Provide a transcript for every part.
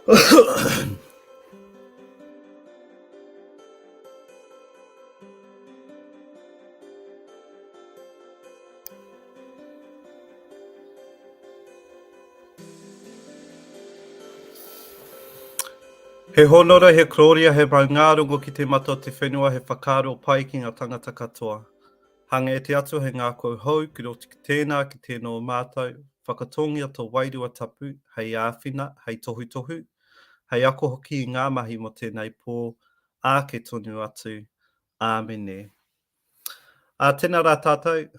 He honora, he kloria, he maungarongo ki te mata o te whenua, he whakaro pai ki ngā tangata katoa. Hanga e te atu he ngā kouhou, ki roti ki tēnā, ki tēnō mātou, whakatongia tō wairua tapu, hei āwhina, hei tohu tohu, hei ako hoki i ngā mahi mo tēnei pō, ā ke tonu atu, āmene. Tēnā rā tātou,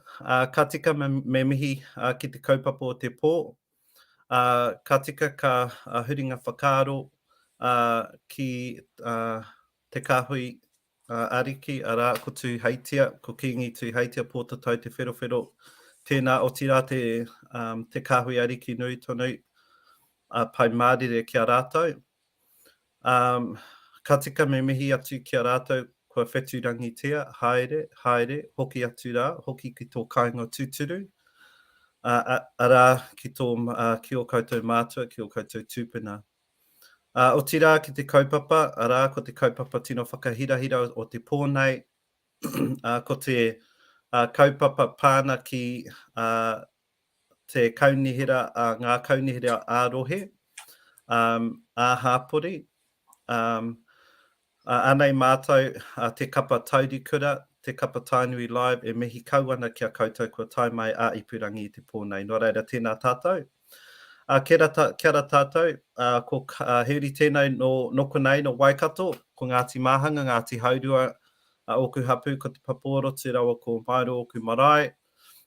ka tika me mihi ki te kaupapa o te pō, ka tika ka huringa whakaaro, ki te kāhui ariki, arā ko tū heitia, ko kingi tū heitia pōtatau te wherowhero. Tēnā o tira te kāhui ariki nui tonu pai mārire ki a rātou. Ka tika me mihi atu ki a rātou, kua wheturangitia, haere, haere, hoki atu rā, hoki ki tō kāinga tūturu. Arā ki o koutou mātua, ki o koutou tūpuna. O tira ki te kaupapa, arā ko te kaupapa tino whakahirahira o te pōnei, ko te kaupapa pāna ki te kaunihira, ngā kaunihira ārohe, āhāpori, anei mātou te kapa Taurikura, te kapa Tainui Live, e mihi kauana kia koutou kua tai mai a ipurangi i te pōnei. Nō reira tēnā tātou. Kia ra tātou, ko heuri tēnei no konei no Waikato, ko Ngāti Māhanga, Ngāti Haurua, oku hapu, ko te Paporo, te rawa ko Mairo, oku marae.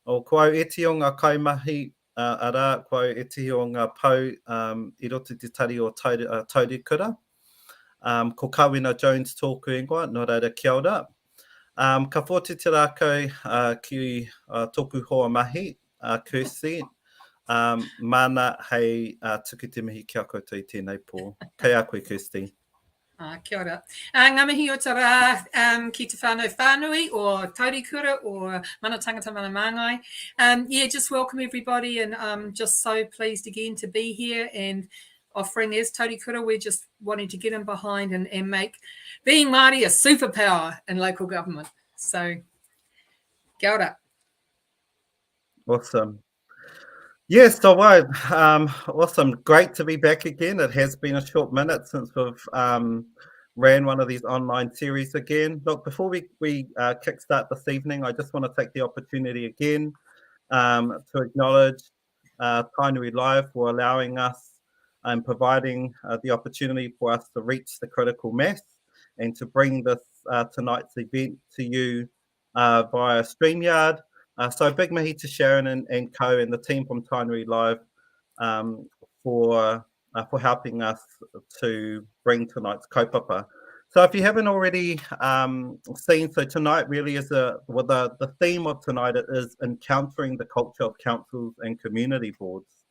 O ko au eti o ngā kaimahi, arā, ko au eti o ngā pau i roto te tari o Taurikura. Ko Kawina Jones tōku ingoa, nō reira kia ora. Ka fōti te rākau ki tōku hoa mahi, Kirsty, mana hei tuku te mihi kia koutou i tēnei pō. Kei a koe, Kirsty. Kia ora. Ngā mihi o tā rā ki te whānau whānui or Taurikura or mana tangata mana māngai. Yeah, just welcome everybody and just so pleased again to be here and offering as Taurikura. We're just wanting to get in behind and make being Māori a superpower in local government. So, kia ora. Awesome. Yes, all right. Awesome. Great to be back again. It has been a short minute since we've ran one of these online series again. Look, before we kickstart this evening, I just want to take the opportunity again to acknowledge Tainui Live for allowing us and providing the opportunity for us to reach the critical mass and to bring this tonight's event to you via StreamYard. So big mihi to Sharon and co and the team from Tainui Live for helping us to bring tonight's kaupapa. So if you haven't already seen, so tonight really is the theme of tonight is encountering the culture of councils and community boards.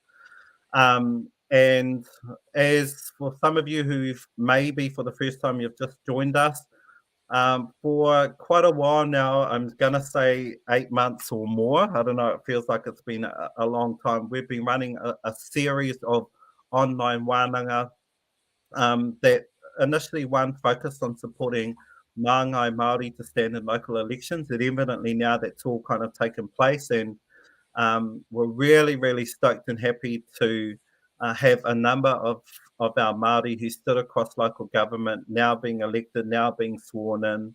And as for some of you who've maybe for the first time you've just joined us, for quite a while now, I'm going to say 8 months or more. I don't know, it feels like it's been a long time. We've been running a series of online wānanga that initially one focused on supporting Māngai Māori to stand in local elections. And evidently now that's all kind of taken place. And we're really, really stoked and happy to have a number of our Māori who stood across local government now being elected, now being sworn in,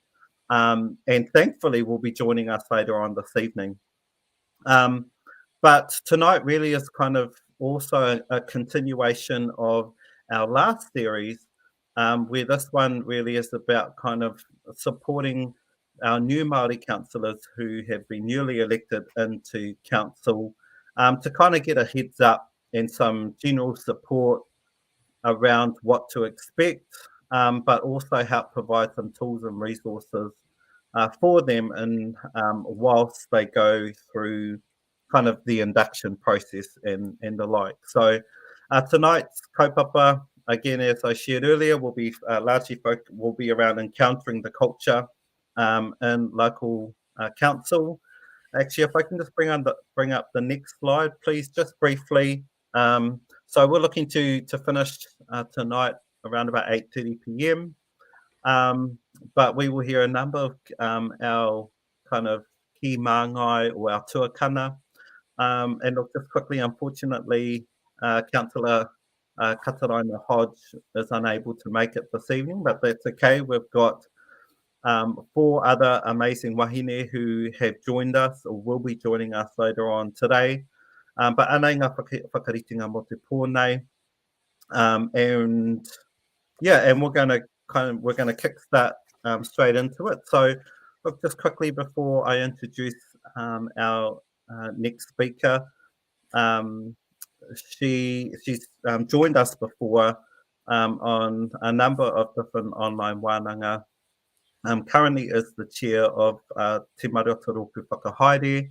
and thankfully will be joining us later on this evening. But tonight really is kind of also a continuation of our last series, where this one really is about kind of supporting our new Māori councillors who have been newly elected into council to kind of get a heads up and some general support around what to expect, but also help provide some tools and resources for them and whilst they go through kind of the induction process and the like. So tonight's kaupapa, again, as I shared earlier, will be largely will be around encountering the culture in local council. Actually, if I can just bring up the next slide, please, just briefly. So we're looking to finish tonight around about 8:30 p.m. But we will hear a number of our kind of key māngai or our tuakana. And look, just quickly, unfortunately, Councillor Kataraina Hodge is unable to make it this evening, but that's okay. We've got 4 other amazing wahine who have joined us or will be joining us later on today. But anei ngā whakaritinga mo te pōnei. And yeah, and we're going to kickstart straight into it. So look, just quickly before I introduce our next speaker, she's joined us before on a number of different online wānanga. Currently is the chair of Te Mariota Rōpū Whakahaere,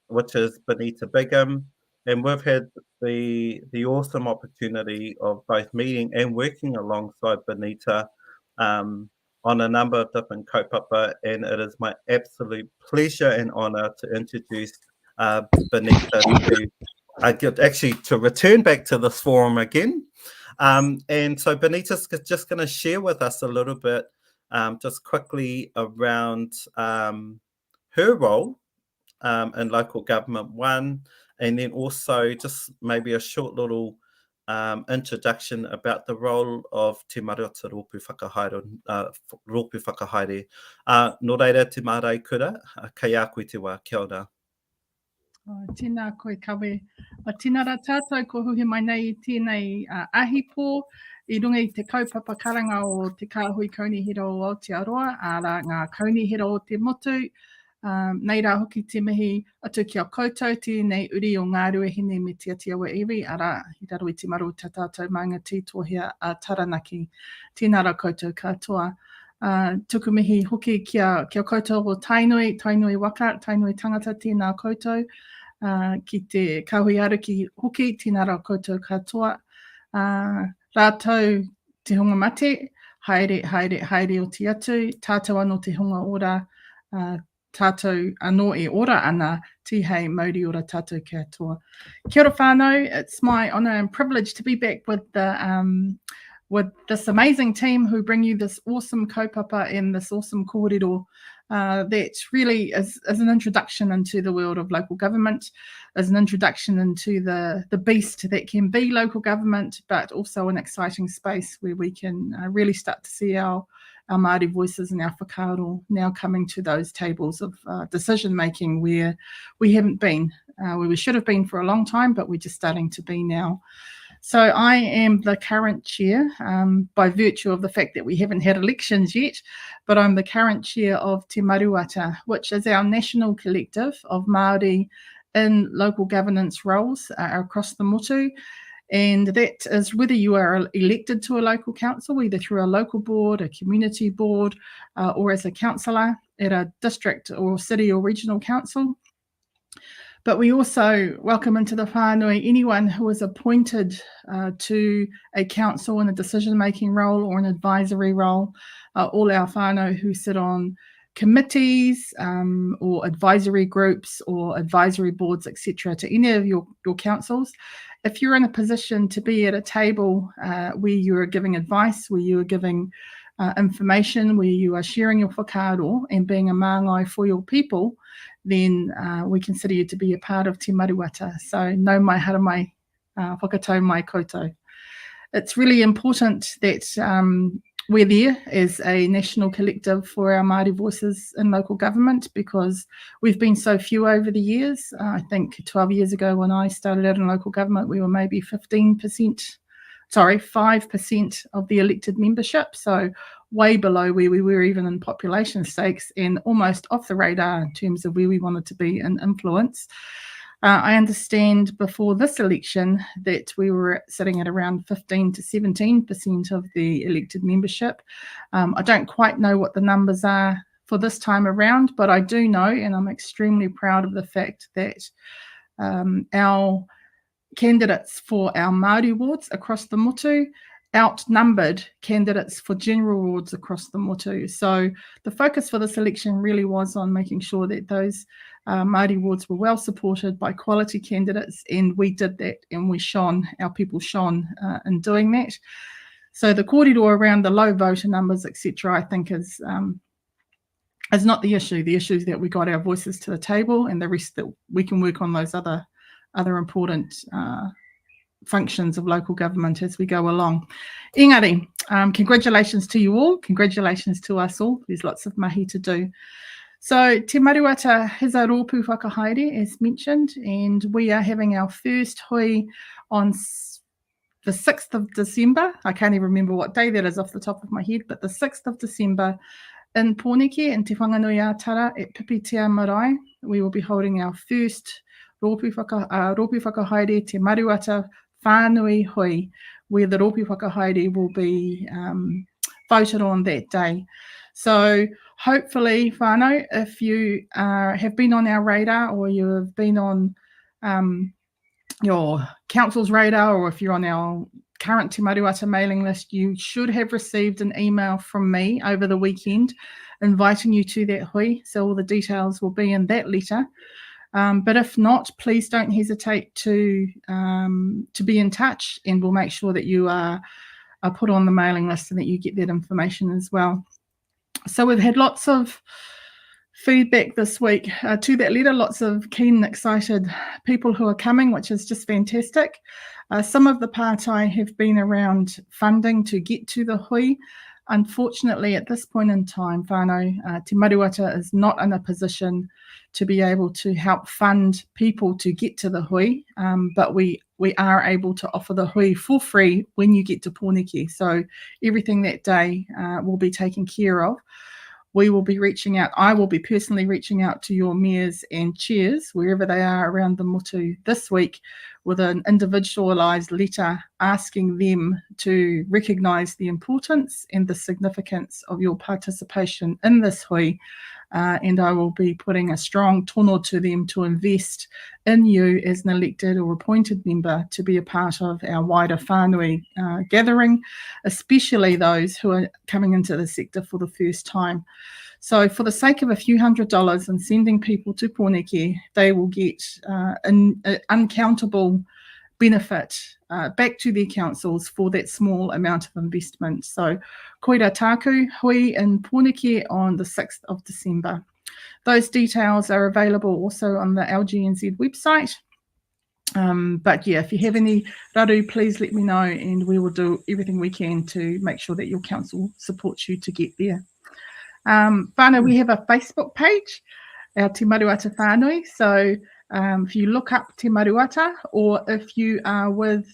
which is Benita Bigham, and we've had the awesome opportunity of both meeting and working alongside Benita on a number of different kaupapa, and it is my absolute pleasure and honour to introduce Benita to return back to this forum again. And so Benita's just going to share with us a little bit just quickly around her role in local government one, and then also just maybe a short little introduction about the role of Te Mariota Rōpū Whakahaere. Nō reira te mārei kura, kei a koe te wā, kia ora. Tēnā koe kawe. Tēnā rā tātou ko huhi mai nei I tēnei ahipō I runga I te kaupapa karanga o te kāhui kaunihira o Aotearoa, ārā ngā kaunihira o te motu. Nei rā hoki te mihi atu ki a koutou, tēnei uri o ngā ruahine me te atiawa iwi, ārā I raro I te maru tā tātou maunga tītohia a Taranaki. Tēnā rā koutou katoa. Tuku mihi hoki kia koutou o tainui waka, tainui tangata tēnā koutou. Ki te kahui aruki hoki, tēnā rā koutou katoa. Rātou te hunga mate, haere o te atu, tātou anō te hunga ora, tātou anō e ora ana, tihei mauri ora tātou katoa. Kia ora whānau, it's my honour and privilege to be back with this amazing team who bring you this awesome kaupapa and this awesome kōrero that really is an introduction into the world of local government, is an introduction into the beast that can be local government, but also an exciting space where we can really start to see our Māori voices and our whakaaro now coming to those tables of decision making where we haven't been, where we should have been for a long time, but we're just starting to be now. So I am the current chair by virtue of the fact that we haven't had elections yet, but I'm the current chair of Te Maruata, which is our national collective of Māori in local governance roles across the motu. And that is whether you are elected to a local council, either through a local board, a community board, or as a councillor at a district or city or regional council. But we also welcome into the whānui anyone who is appointed to a council in a decision-making role or an advisory role, all our whānau who sit on committees or advisory groups or advisory boards, etc., to any of your councils. If you're in a position to be at a table where you are giving advice, where you are giving information, where you are sharing your whakaaro and being a māngai for your people, then we consider you to be a part of Te Maruata. So no mai hara mai, whakatau mai koutou. It's really important that we're there as a national collective for our Māori voices in local government, because we've been so few over the years. I think 12 years ago when I started out in local government, we were maybe 5% of the elected membership. So way below where we were even in population stakes and almost off the radar in terms of where we wanted to be in influence. I understand before this election that we were sitting at around 15 to 17% of the elected membership. I don't quite know what the numbers are for this time around, but I do know, and I'm extremely proud of the fact that our candidates for our Māori wards across the motu outnumbered candidates for general wards across the motu. So the focus for this election really was on making sure that those Māori wards were well supported by quality candidates, and we did that, and our people shone in doing that. So the kōrero around the low voter numbers, etc., I think is not the issue. The issue is that we got our voices to the table, and the rest that we can work on those other important functions of local government as we go along. Engari, congratulations to you all. Congratulations to us all. There's lots of mahi to do. So Te Maruata has a rōpū whakahaere, as mentioned, and we are having our first hui on the 6th of December. I can't even remember what day that is off the top of my head, but the 6th of December in Pōneke, in Te Whanganui-a-Tara at Pipitea Marae. We will be holding our first rōpū whakahaere Te Maruata Whānui hui, where the rōpū whakahaere will be voted on that day. So hopefully, whānau, if you have been on our radar, or you have been on your council's radar, or if you're on our current Te Maruata mailing list, you should have received an email from me over the weekend inviting you to that hui. So all the details will be in that letter. But if not, please don't hesitate to be in touch, and we'll make sure that you are put on the mailing list and that you get that information as well. So we've had lots of feedback this week to that letter, lots of keen and excited people who are coming, which is just fantastic. Some of the partai have been around funding to get to the hui. Unfortunately, at this point in time, whānau, Te Maruata is not in a position to be able to help fund people to get to the hui, but we are able to offer the hui for free when you get to Pōneke. So everything that day will be taken care of. We will be reaching out. I will be personally reaching out to your mayors and chairs, wherever they are around the motu this week, with an individualised letter asking them to recognise the importance and the significance of your participation in this hui. And I will be putting a strong tono to them to invest in you as an elected or appointed member to be a part of our wider whānui gathering, especially those who are coming into the sector for the first time. So for the sake of a few $100s and sending people to Pōneke, they will get an uncountable benefit back to their councils for that small amount of investment. So koira tāku hui in Pōneke on the 6th of December. Those details are available also on the LGNZ website. But yeah, if you have any raru, please let me know, and we will do everything we can to make sure that your council supports you to get there. Whānau, we have a Facebook page, our Te Maruata Whānui. So if you look up Te Maruata, or if you are with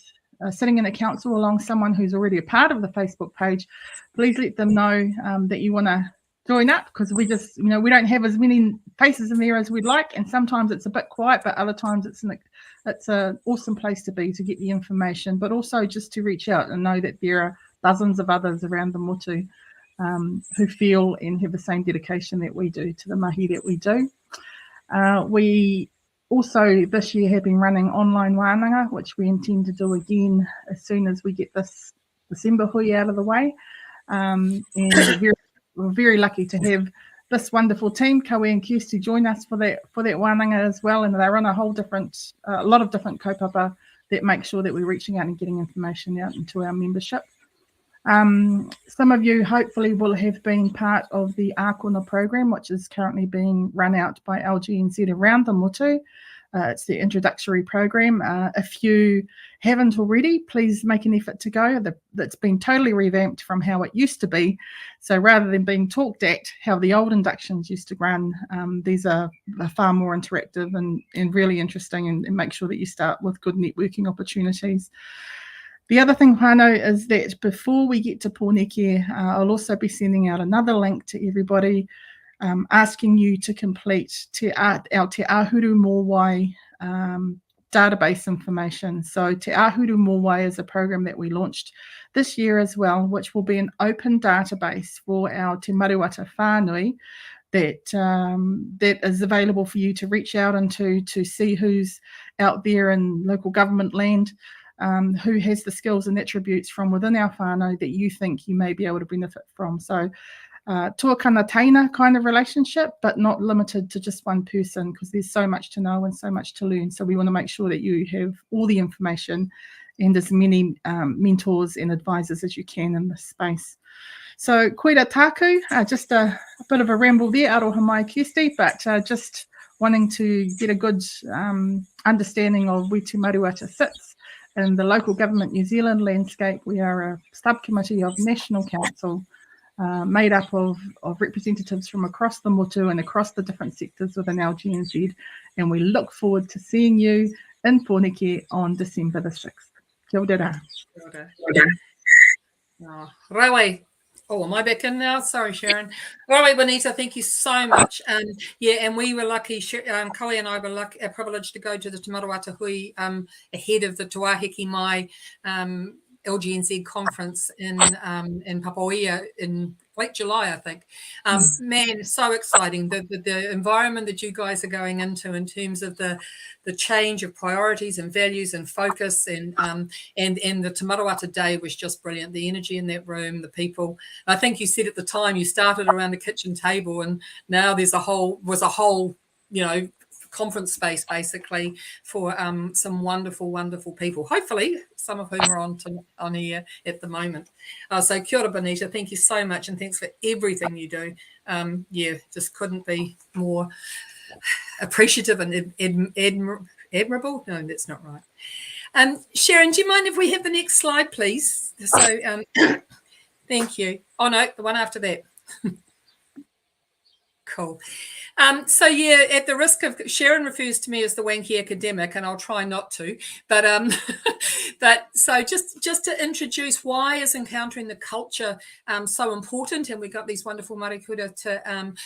sitting in a council along someone who's already a part of the Facebook page, please let them know that you want to join up, because we just, we don't have as many faces in there as we'd like, and sometimes it's a bit quiet, but other times it's an awesome place to be to get the information, but also just to reach out and know that there are dozens of others around the motu who feel and have the same dedication that we do to the mahi that we do. We also this year have been running online wānanga, which we intend to do again as soon as we get this December hui out of the way. And we're very lucky to have this wonderful team, Kawe and Kirsty, join us for that wānanga as well. And they run a lot of different kaupapa that make sure that we're reaching out and getting information out into our membership. Some of you hopefully will have been part of the Ākona program, which is currently being run out by LGNZ around the motu. It's the introductory program. If you haven't already, please make an effort to go. That's been totally revamped from how it used to be. So rather than being talked at how the old inductions used to run, these are far more interactive and really interesting, and make sure that you start with good networking opportunities. The other thing, whānau, is that before we get to Pōneke, I'll also be sending out another link to everybody asking you to complete our Te Āhuru Mōwai database information. So Te Āhuru Mōwai is a program that we launched this year as well, which will be an open database for our Te Maruata Whānui that is available for you to reach out into, to see who's out there in local government land, who has the skills and attributes from within our whānau that you think you may be able to benefit from. So tuakana taina kind of relationship, but not limited to just one person, because there's so much to know and so much to learn. So we want to make sure that you have all the information and as many mentors and advisors as you can in this space. So koira taku, just a bit of a ramble there, aroha mai Kirsty, but just wanting to get a good understanding of where Te Maruata sits in the local government New Zealand landscape. We are a subcommittee of National Council made up of representatives from across the motu and across the different sectors within LGNZ, and we look forward to seeing you in Pōneke on December the 6th. Kia ora. Rawe. Oh, am I back in now? Sorry, Sharon. Rawe Bonita, thank you so much. Yeah, and we were lucky, Koe and I were privileged to go to the Te Maruata Hui ahead of the Tuaheki Mai LGNZ conference in Papaoia in late July, I think. Man, so exciting. The environment that you guys are going into in terms of the change of priorities and values and focus, and the Te Maruata Day was just brilliant. The energy in that room, the people. I think you said at the time you started around the kitchen table, and now there's a whole conference space basically for some wonderful people, hopefully some of whom are on here at the moment. So kia ora Bonita, thank you so much, and thanks for everything you do. Yeah, just couldn't be more appreciative and admirable. No, that's not right. Sharon, do you mind if we have the next slide, please? So thank you. Oh no, the one after that. Cool. So yeah, at the risk of, Sharon refers to me as the wanky academic, and I'll try not to, but but so just to introduce, why is encountering the culture so important, and we've got these wonderful marikura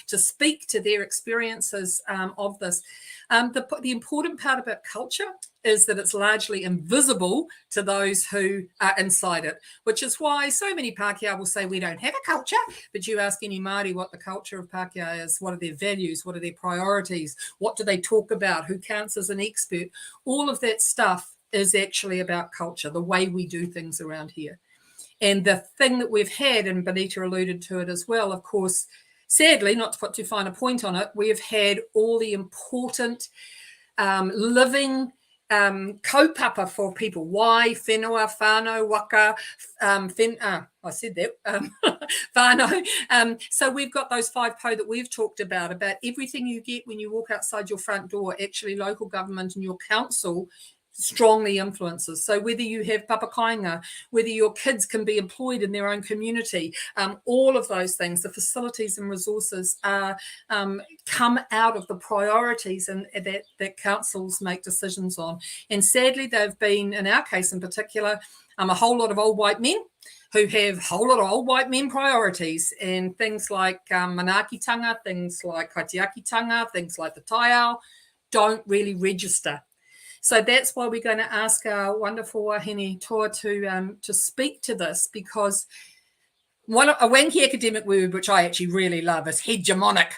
to speak to their experiences of this. The important part about culture is that it's largely invisible to those who are inside it, which is why so many Pākehā will say we don't have a culture, but you ask any Māori what the culture of Pākehā is, what are their values, what are their priorities, what do they talk about, who counts as an expert, all of that stuff is actually about culture, the way we do things around here. And the thing that we've had, and Bonita alluded to it as well, of course, sadly, not to put too fine a point on it, we have had all the important living kaupapa for people. Why, whenua, whānau, waka, I said that, whānau. So we've got those 5 po that we've talked about everything you get when you walk outside your front door. Actually, local government and your council strongly influences. So whether you have papakainga, whether your kids can be employed in their own community, all of those things, the facilities and resources come out of the priorities and that councils make decisions on. And sadly, they've been, in our case in particular, a whole lot of old white men who have a whole lot of old white men priorities, and things like manaakitanga, things like kaitiakitanga, things like the taiao don't really register. So that's why we're going to ask our wonderful wahine toa to speak to this, because a wanky academic word, which I actually really love, is hegemonic.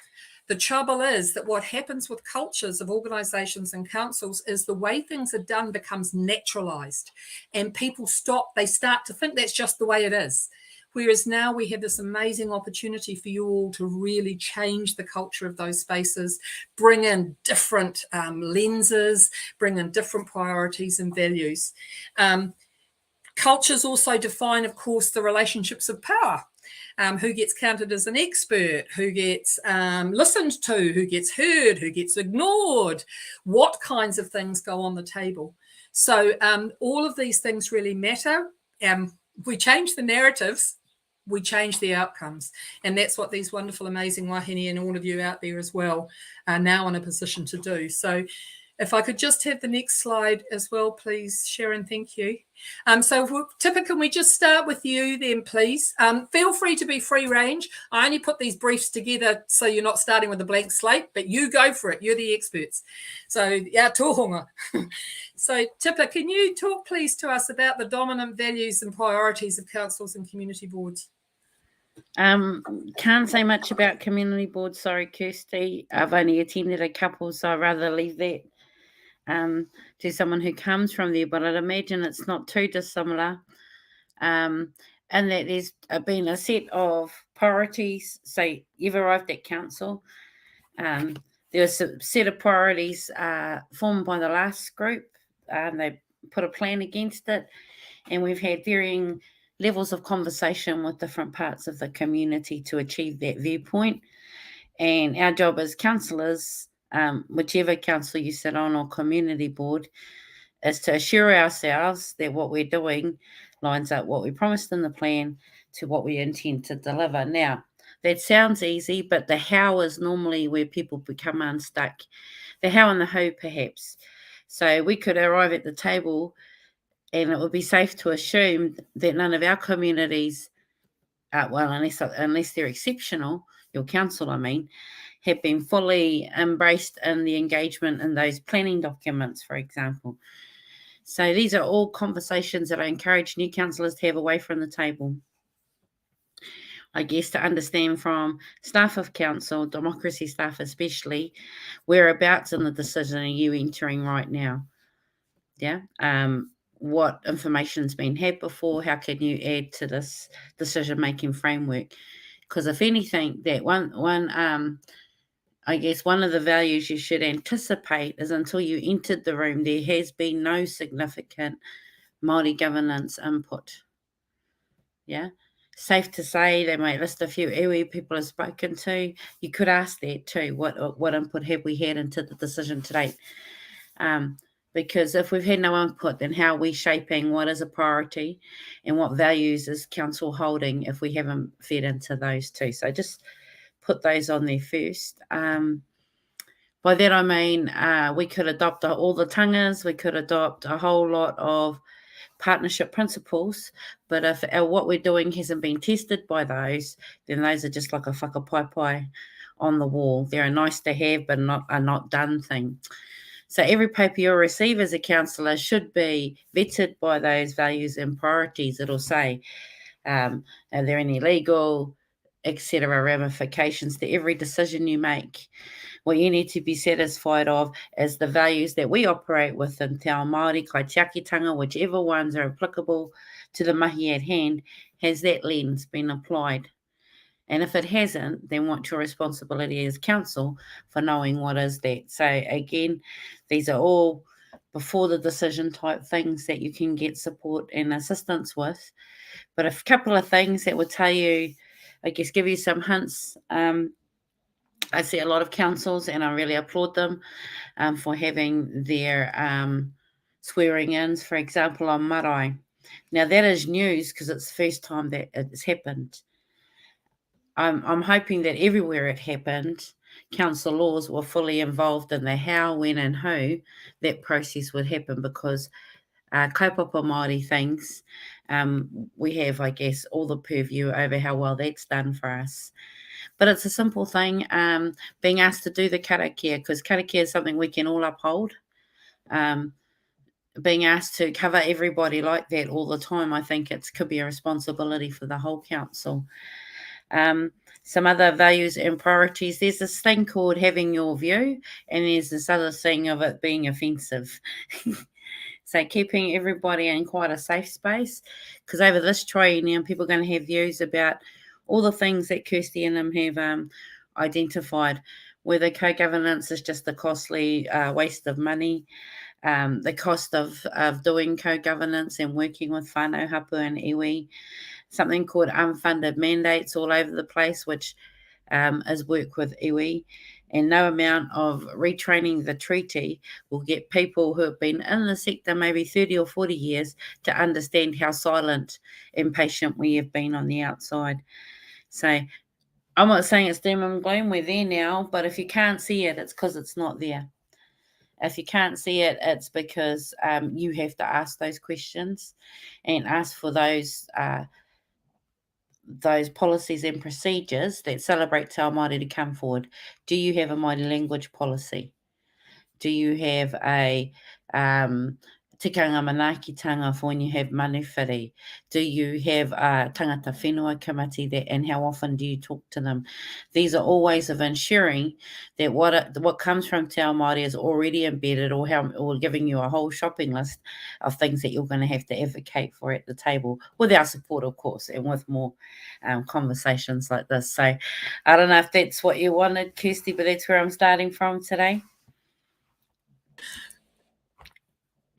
The trouble is that what happens with cultures of organisations and councils is the way things are done becomes naturalised, and people they start to think that's just the way it is. Whereas now we have this amazing opportunity for you all to really change the culture of those spaces, bring in different lenses, bring in different priorities and values. Cultures also define, of course, the relationships of power. Who gets counted as an expert, who gets listened to, who gets heard, who gets ignored, what kinds of things go on the table. So all of these things really matter. We change the narratives, we change the outcomes. And that's what these wonderful, amazing wahine and all of you out there as well are now in a position to do. So if I could just have the next slide as well, please, Sharon, thank you. So Tipper, can we just start with you then, please? Feel free to be free range. I only put these briefs together so you're not starting with a blank slate, but you go for it. You're the experts. So, yeah, tohunga. So, Tipper, can you talk, please, to us about the dominant values and priorities of councils and community boards? Can't say much about community boards, sorry, Kirsty. I've only attended a couple, so I'd rather leave that to someone who comes from there, but I'd imagine it's not too dissimilar. and that there's been a set of priorities. Say you've arrived at council. There's a set of priorities formed by the last group. They put a plan against it, and we've had varying levels of conversation with different parts of the community to achieve that viewpoint. And our job as councillors, whichever council you sit on or community board, is to assure ourselves that what we're doing lines up what we promised in the plan to what we intend to deliver. Now, that sounds easy, but the how is normally where people become unstuck. The how and the who, perhaps. So we could arrive at the table, and it would be safe to assume that none of our communities, well, unless they're exceptional, your council, I mean, have been fully embraced in the engagement in those planning documents, for example. So these are all conversations that I encourage new councillors to have away from the table. I guess to understand from staff of council, democracy staff especially, whereabouts in the decision are you entering right now? Yeah. What information's been had before? How can you add to this decision-making framework? Because if anything, that I guess one of the values you should anticipate is until you entered the room, there has been no significant Māori governance input. Yeah. Safe to say they might list a few iwi people have spoken to. You could ask that too. What input have we had into the decision to date? Because if we've had no input, then how are we shaping what is a priority and what values is council holding if we haven't fed into those two? So just put those on there first. By that I mean we could adopt all the tangas, we could adopt a whole lot of partnership principles, but if what we're doing hasn't been tested by those, then those are just like a whakapaipai on the wall. They're a nice to have, but a not done thing. So every paper you'll receive as a councillor should be vetted by those values and priorities. It'll say, are there any legal, etc. ramifications to every decision you make? What you need to be satisfied of is the values that we operate with in Te Ao Māori, Kaitiakitanga, whichever ones are applicable to the mahi at hand. Has that lens been applied? And if it hasn't, then what's your responsibility as council for knowing what is that? So again, these are all before the decision type things that you can get support and assistance with. But a couple of things that would tell you, I guess, give you some hints. I see a lot of councils, and I really applaud them for having their swearing-ins, for example, on marae. Now, that is news because it's the first time that it's happened. I'm hoping that everywhere it happened, council laws were fully involved in the how, when, and who that process would happen, because kaupapa Māori things, we have, I guess, all the purview over how well that's done for us. But it's a simple thing, being asked to do the karakia, because karakia is something we can all uphold. Being asked to cover everybody like that all the time, I think it could be a responsibility for the whole council. Some other values and priorities. There's this thing called having your view, and there's this other thing of it being offensive. So keeping everybody in quite a safe space, because over this triennium, people are going to have views about all the things that Kirsty and them have identified, whether co-governance is just a costly waste of money, the cost of doing co-governance and working with whānau hapu and iwi, something called unfunded mandates all over the place, which is work with iwi, and no amount of retraining the treaty will get people who have been in the sector maybe 30 or 40 years to understand how silent and patient we have been on the outside. So I'm not saying it's doom and gloom, we're there now, but if you can't see it, it's because it's not there. If you can't see it, it's because you have to ask those questions and ask for those policies and procedures that celebrate Te Ao Māori to come forward. Do you have a Māori language policy? Do you have a tikanga manaakitanga for when you have manuwhiri? Do you have tangata whenua committee and how often do you talk to them? These are all ways of ensuring that what comes from Te Ao Māori is already embedded, or giving you a whole shopping list of things that you're going to have to advocate for at the table, with our support, of course, and with more conversations like this. So I don't know if that's what you wanted, Kirsty, but that's where I'm starting from today.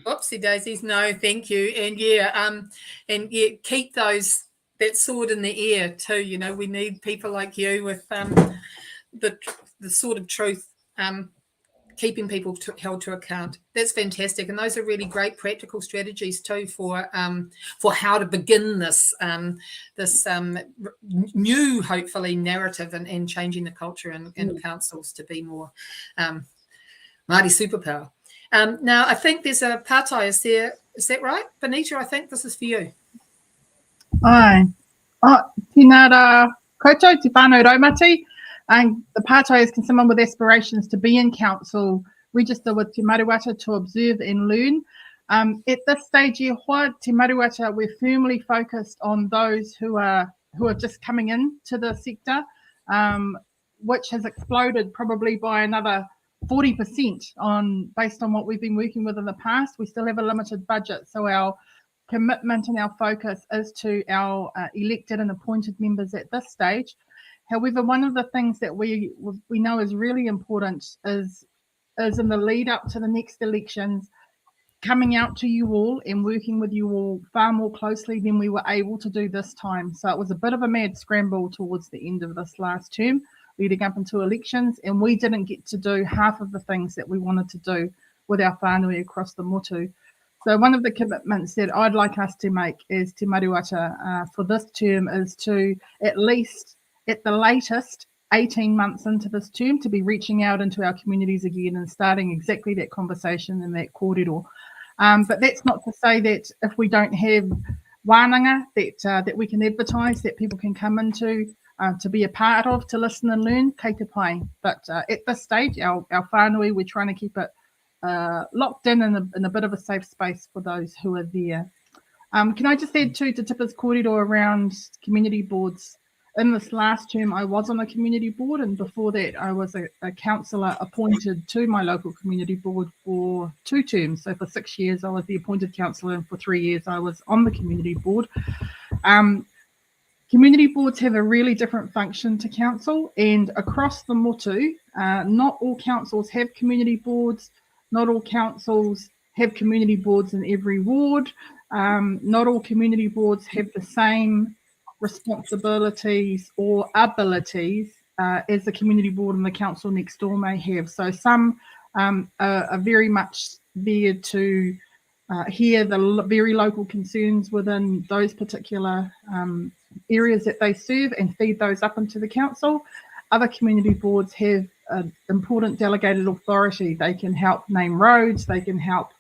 Oopsie daisies, no, thank you. And keep that sword in the air too. You know, we need people like you with the sort of truth, keeping people held to account. That's fantastic, and those are really great practical strategies too for how to begin this new, hopefully, narrative and changing the culture in councils to be more Māori superpower. Now, I think there's a pātai, is that right? Benita, I think this is for you. Ai. Tēnā rā koutou, te whānau raumati. And the pātai is someone with aspirations to be in council, register with Te Maruata to observe and learn. At this stage, Te Maruata, we're firmly focused on those who are just coming in to the sector, which has exploded probably by another 40% based on what we've been working with in the past. We still have a limited budget, so our commitment and our focus is to our elected and appointed members at this stage. However, one of the things that we know is really important is in the lead up to the next elections, coming out to you all and working with you all far more closely than we were able to do this time. So it was a bit of a mad scramble towards the end of this last term, leading up into elections, and we didn't get to do half of the things that we wanted to do with our whānui across the motu. So one of the commitments that I'd like us to make as Te Maruata for this term is to, at least at the latest 18 months into this term, to be reaching out into our communities again and starting exactly that conversation and that kōrero. But that's not to say that if we don't have wānanga that we can advertise, that people can come into to be a part of, to listen and learn, kei te pai. But at this stage, our whānui, we're trying to keep it locked in a bit of a safe space for those who are there. Can I just add to Tipa's kōrero around community boards? In this last term, I was on a community board, and before that, I was a councillor appointed to my local community board for 2 terms. So for 6 years, I was the appointed councillor, and for 3 years, I was on the community board. Community boards have a really different function to council, and across the motu, not all councils have community boards. Not all councils have community boards in every ward. Not all community boards have the same responsibilities or abilities as the community board and the council next door may have. So some are very much there to hear the very local concerns within those particular areas that they serve and feed those up into the council. Other community boards have important delegated authority. They can help name roads, they can help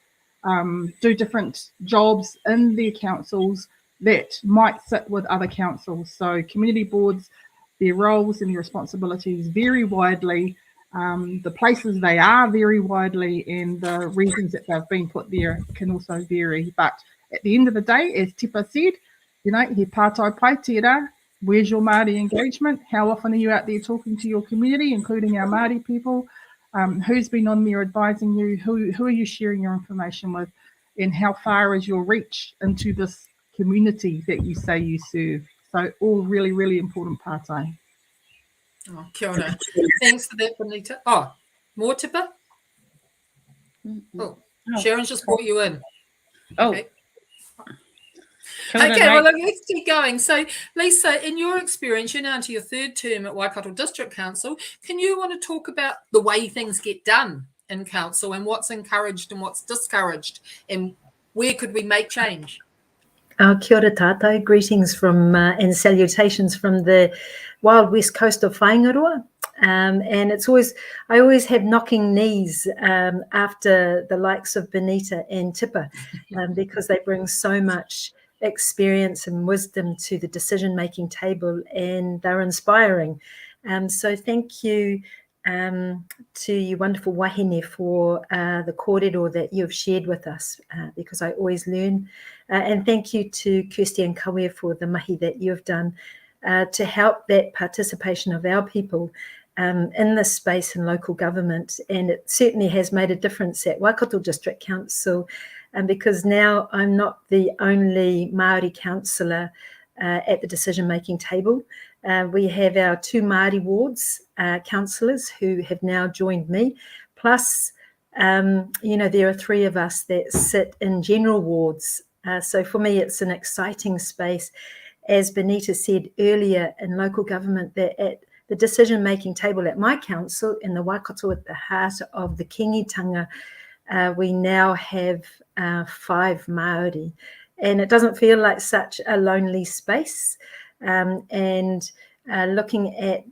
do different jobs in their councils that might sit with other councils. So community boards, their roles and their responsibilities vary widely. The places they are vary widely, and the reasons that they've been put there can also vary. But at the end of the day, as Tipa said, you know, he pātai pai tērā, where's your Māori engagement? How often are you out there talking to your community, including our Māori people? Who's been on there advising you? Who are you sharing your information with? And how far is your reach into this community that you say you serve? So all really, really important pātai. Oh, kia ora. Thanks for that, Benita. Oh, more Tipa? Oh, Sharon's just brought you in. Oh. Okay. Okay, well, let's keep going. So, Lisa, in your experience, you're now into your 3rd term at Waikato District Council. Can you want to talk about the way things get done in council and what's encouraged and what's discouraged, and where could we make change? Kia ora tātou, greetings from and salutations from the wild west coast of Whaingaroa. And I always have knocking knees after the likes of Benita and Tipa because they bring so much experience and wisdom to the decision-making table, and they're inspiring. So thank you to you wonderful wahine for the kōrero that you've shared with us, because I always learn. And thank you to Kirsty and Kawea for the mahi that you've done to help that participation of our people in this space in local government. And it certainly has made a difference at Waikato District Council, because now I'm not the only Māori councillor at the decision-making table. We have our 2 Māori wards councillors who have now joined me, plus there are 3 of us that sit in general wards. So for me, it's an exciting space. As Benita said earlier in local government, that at the decision-making table at my council, in the Waikato at the heart of the kingitanga, we now have 5 Māori. And it doesn't feel like such a lonely space. And looking at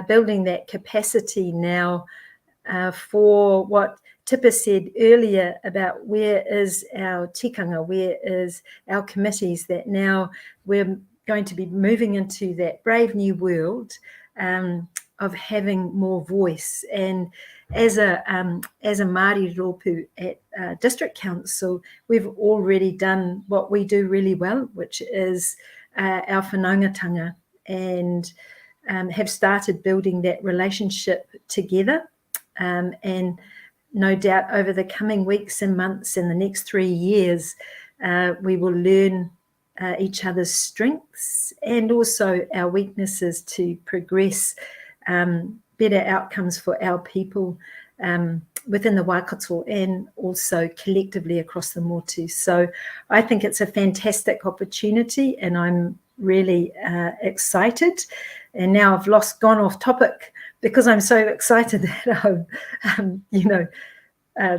building that capacity now for what Tipper said earlier about where is our tikanga, where is our committees, that now we're going to be moving into that brave new world of having more voice. And as a Māori rōpū at District Council, we've already done what we do really well, which is our whanaungatanga, and have started building that relationship together. And no doubt over the coming weeks and months and the next 3 years, we will learn each other's strengths and also our weaknesses to progress better outcomes for our people within the Waikato and also collectively across the motu. So I think it's a fantastic opportunity, and I'm really excited. And now I've gone off topic because I'm so excited that I'm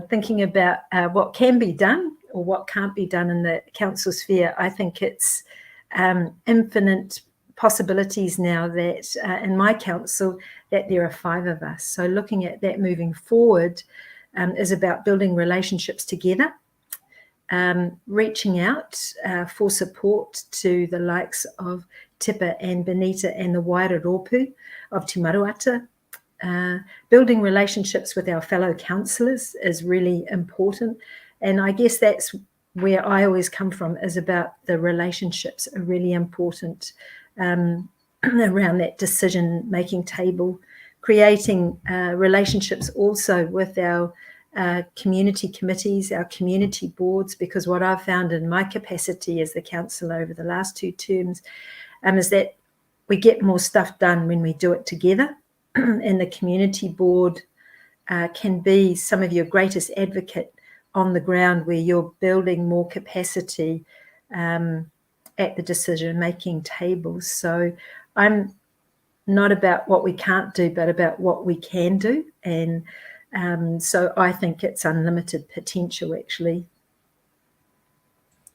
thinking about what can be done or what can't be done in the council sphere. I think it's infinite possibilities now that in my council that there are 5 of us. So looking at that moving forward is about building relationships together, reaching out for support to the likes of Tipper and Benita and the wider rōpū of Te Maruata. Building relationships with our fellow councillors is really important. And I guess that's where I always come from, is about the relationships are really important around that decision-making table, creating relationships also with our community committees, our community boards, because what I've found in my capacity as the councillor over the last 2 terms is that we get more stuff done when we do it together. And the community board can be some of your greatest advocate on the ground, where you're building more capacity at the decision-making table. So I'm not about what we can't do, but about what we can do. And so I think it's unlimited potential, actually.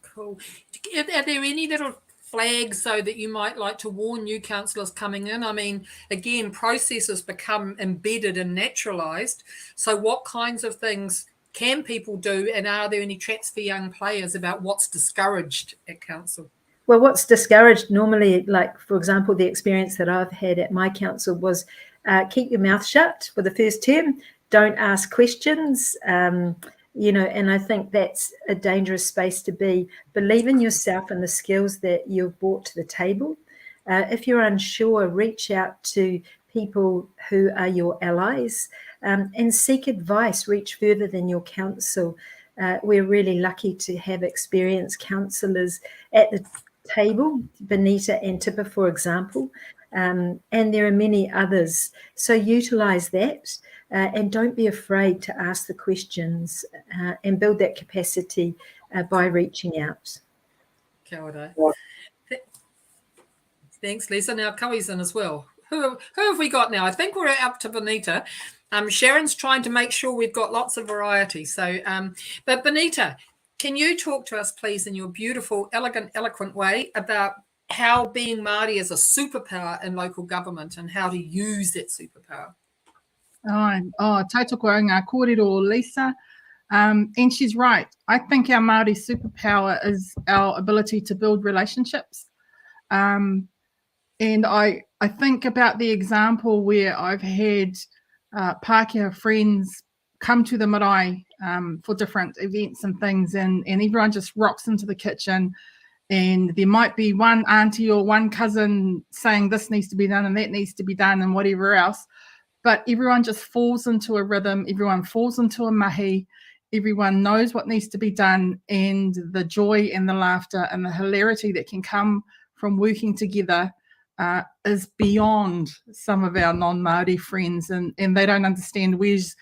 Cool. Are there any little flags, so that you might like to warn new councillors coming in? I mean, again, processes become embedded and naturalised. So what kinds of things can people do, and are there any traps for young players about what's discouraged at council? Well, what's discouraged normally, like, for example, the experience that I've had at my council was keep your mouth shut for the first term, don't ask questions, and I think that's a dangerous space to be. Believe in yourself and the skills that you've brought to the table. If you're unsure, reach out to people who are your allies, and seek advice. Reach further than your council. We're really lucky to have experienced councillors at the table, Benita and Tipper, for example, and there are many others. So utilise that, and don't be afraid to ask the questions, and build that capacity by reaching out. Kia ora. Thanks, Lisa. Now, Kawi's in as well. Who have we got now? I think we're up to Benita. Sharon's trying to make sure we've got lots of variety. So, but Benita, can you talk to us, please, in your beautiful, elegant, eloquent way about how being Māori is a superpower in local government and how to use that superpower? Tautoko ngā kōrero, Lisa. And she's right. I think our Māori superpower is our ability to build relationships. And I think about the example where I've had Pākehā friends come to the marae for different events and things, and everyone just rocks into the kitchen, and there might be one auntie or one cousin saying this needs to be done and that needs to be done and whatever else, but everyone just falls into a rhythm, everyone falls into a mahi, everyone knows what needs to be done, and the joy and the laughter and the hilarity that can come from working together is beyond some of our non-Māori friends, and they don't understand where's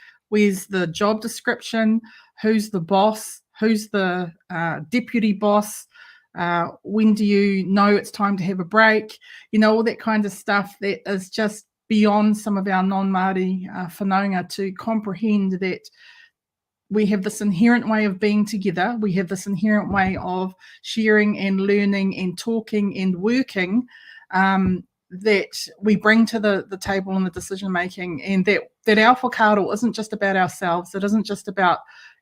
the job description, who's the boss, who's the deputy boss, when do you know it's time to have a break, all that kind of stuff that is just beyond some of our non-Māori whanaunga to comprehend that we have this inherent way of being together, we have this inherent way of sharing and learning and talking and working that we bring to the table in the decision making, and that our whakaaro isn't just about ourselves, it isn't just about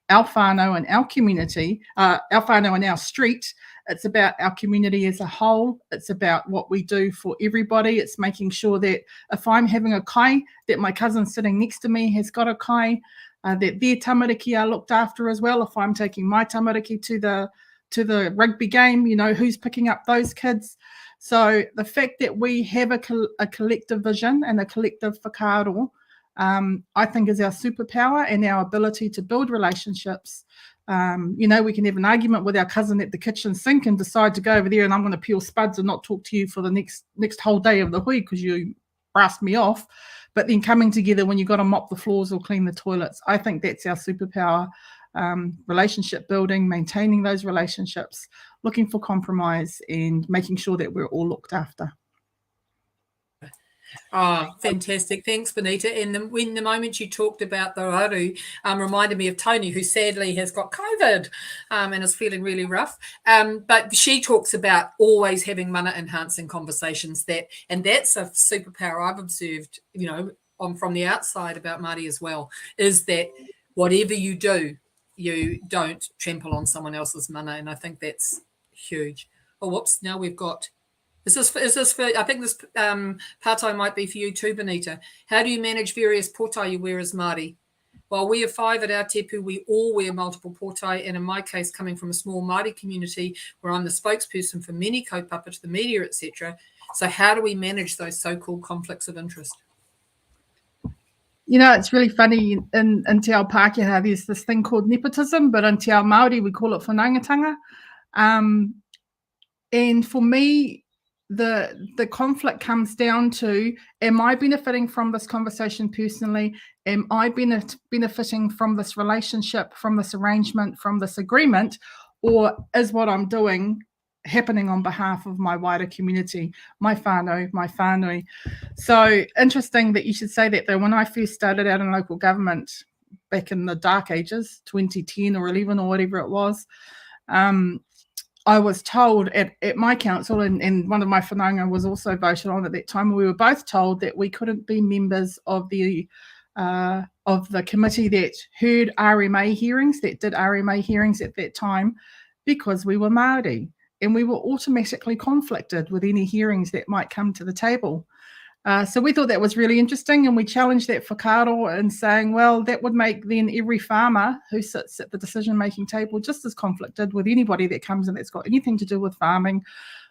our whānau and our community, our whānau and our street, it's about our community as a whole, it's about what we do for everybody, it's making sure that if I'm having a kai, that my cousin sitting next to me has got a kai, that their tamariki are looked after as well. If I'm taking my tamariki to the rugby game, who's picking up those kids. So the fact that we have a collective vision and a collective whakaaro, I think is our superpower and our ability to build relationships. We can have an argument with our cousin at the kitchen sink and decide to go over there and I'm going to peel spuds and not talk to you for the next whole day of the hui because you brassed me off. But then coming together when you've got to mop the floors or clean the toilets, I think that's our superpower. Relationship building, maintaining those relationships, looking for compromise and making sure that we're all looked after. Oh, fantastic. Thanks, Benita. And when the moment you talked about the raru reminded me of Tony, who sadly has got COVID and is feeling really rough. But she talks about always having mana enhancing conversations, and that's a superpower I've observed, from the outside about Māori as well, is that whatever you do, you don't trample on someone else's mana. And I think that's huge. Oh, whoops. Now we've got... Is this for, I think this pārtai might be for you too, Benita. How do you manage various pōtai you wear as Māori? While we are 5 at our tepu, we all wear multiple pōtai, and in my case, coming from a small Māori community where I'm the spokesperson for many kaupapa to the media, etc. So how do we manage those so-called conflicts of interest? It's really funny, in Te Ao Pākehā, there's this thing called nepotism, but in Te Ao Māori, we call it whanaungatanga. And for me, the conflict comes down to, am I benefiting from this conversation personally? Am I benefiting from this relationship, from this arrangement, from this agreement? Or is what I'm doing happening on behalf of my wider community, my whānau, my whānui? So interesting that you should say that, though. When I first started out in local government back in the dark ages, 2010 or 11 or whatever it was, I was told at my council, and one of my whanaunga was also voted on at that time, we were both told that we couldn't be members of the committee that heard RMA hearings, that did RMA hearings at that time, because we were Māori, and we were automatically conflicted with any hearings that might come to the table. So we thought that was really interesting, and we challenged that whakaaro in saying, well, that would make then every farmer who sits at the decision-making table just as conflicted with anybody that comes in that's got anything to do with farming,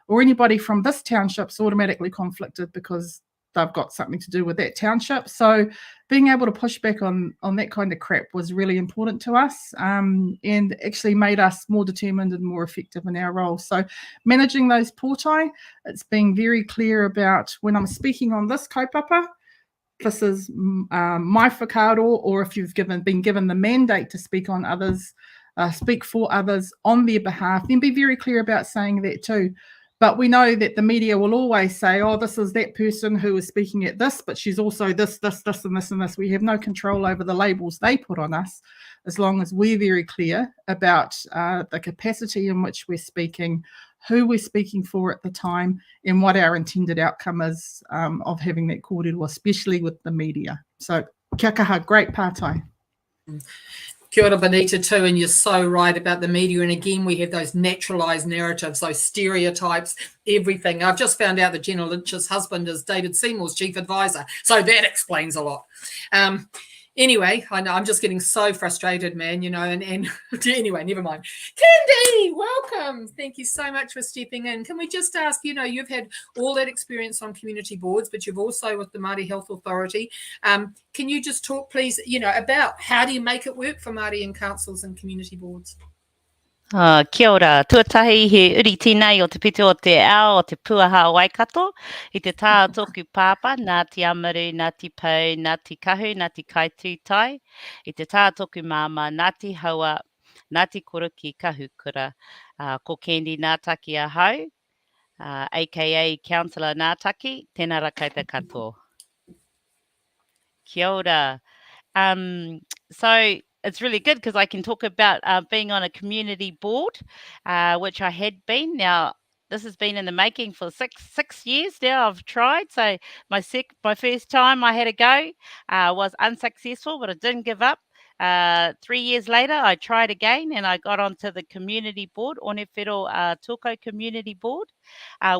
or anybody from this township's automatically conflicted because they've got something to do with that township. So being able to push back on that kind of crap was really important to us, and actually made us more determined and more effective in our role. So managing those pōtai, it's being very clear about, when I'm speaking on this kaupapa, this is my whakaaro, or if you've been given the mandate to speak on others, speak for others on their behalf, then be very clear about saying that too. But we know that the media will always say, oh, this is that person who is speaking at this, but she's also this, and this, and this. We have no control over the labels they put on us, as long as we're very clear about the capacity in which we're speaking, who we're speaking for at the time, and what our intended outcome is of having that kōrero, especially with the media. So kia kaha, great pārtai. Kia ora, Benita, too, and you're so right about the media. And again, we have those naturalised narratives, those stereotypes, everything. I've just found out that Jenna Lynch's husband is David Seymour's chief advisor, so that explains a lot. Anyway, I know I'm just getting so frustrated, man, you know, and anyway, never mind. Candy, welcome. Thank you so much for stepping in. Can we just ask, you know, you've had all that experience on community boards, but you've also with the Māori Health Authority. Can you just talk, please, you know, about how do you make it work for Māori and councils and community boards? Kia ora, tuatahi he uri tīnei o te pito o te ao o te puaha Waikato, i te tā tōku pāpa, nā te amaru, nā te pau, nā te kahu, nā te kaitūtai, i te tā tōku māma, nā te haua, nā te koroki kahukura, ko Candy Ngātaki ahau, aka Councillor Ngātaki, tēnā ra koutou katoa. Kia ora. So it's really good because I can talk about being on a community board, which I had been. Now, this has been in the making for six years now. I've tried. So my first time I had a go was unsuccessful, but I didn't give up. 3 years later, I tried again and I got onto the community board, Onewhero Toko Community Board,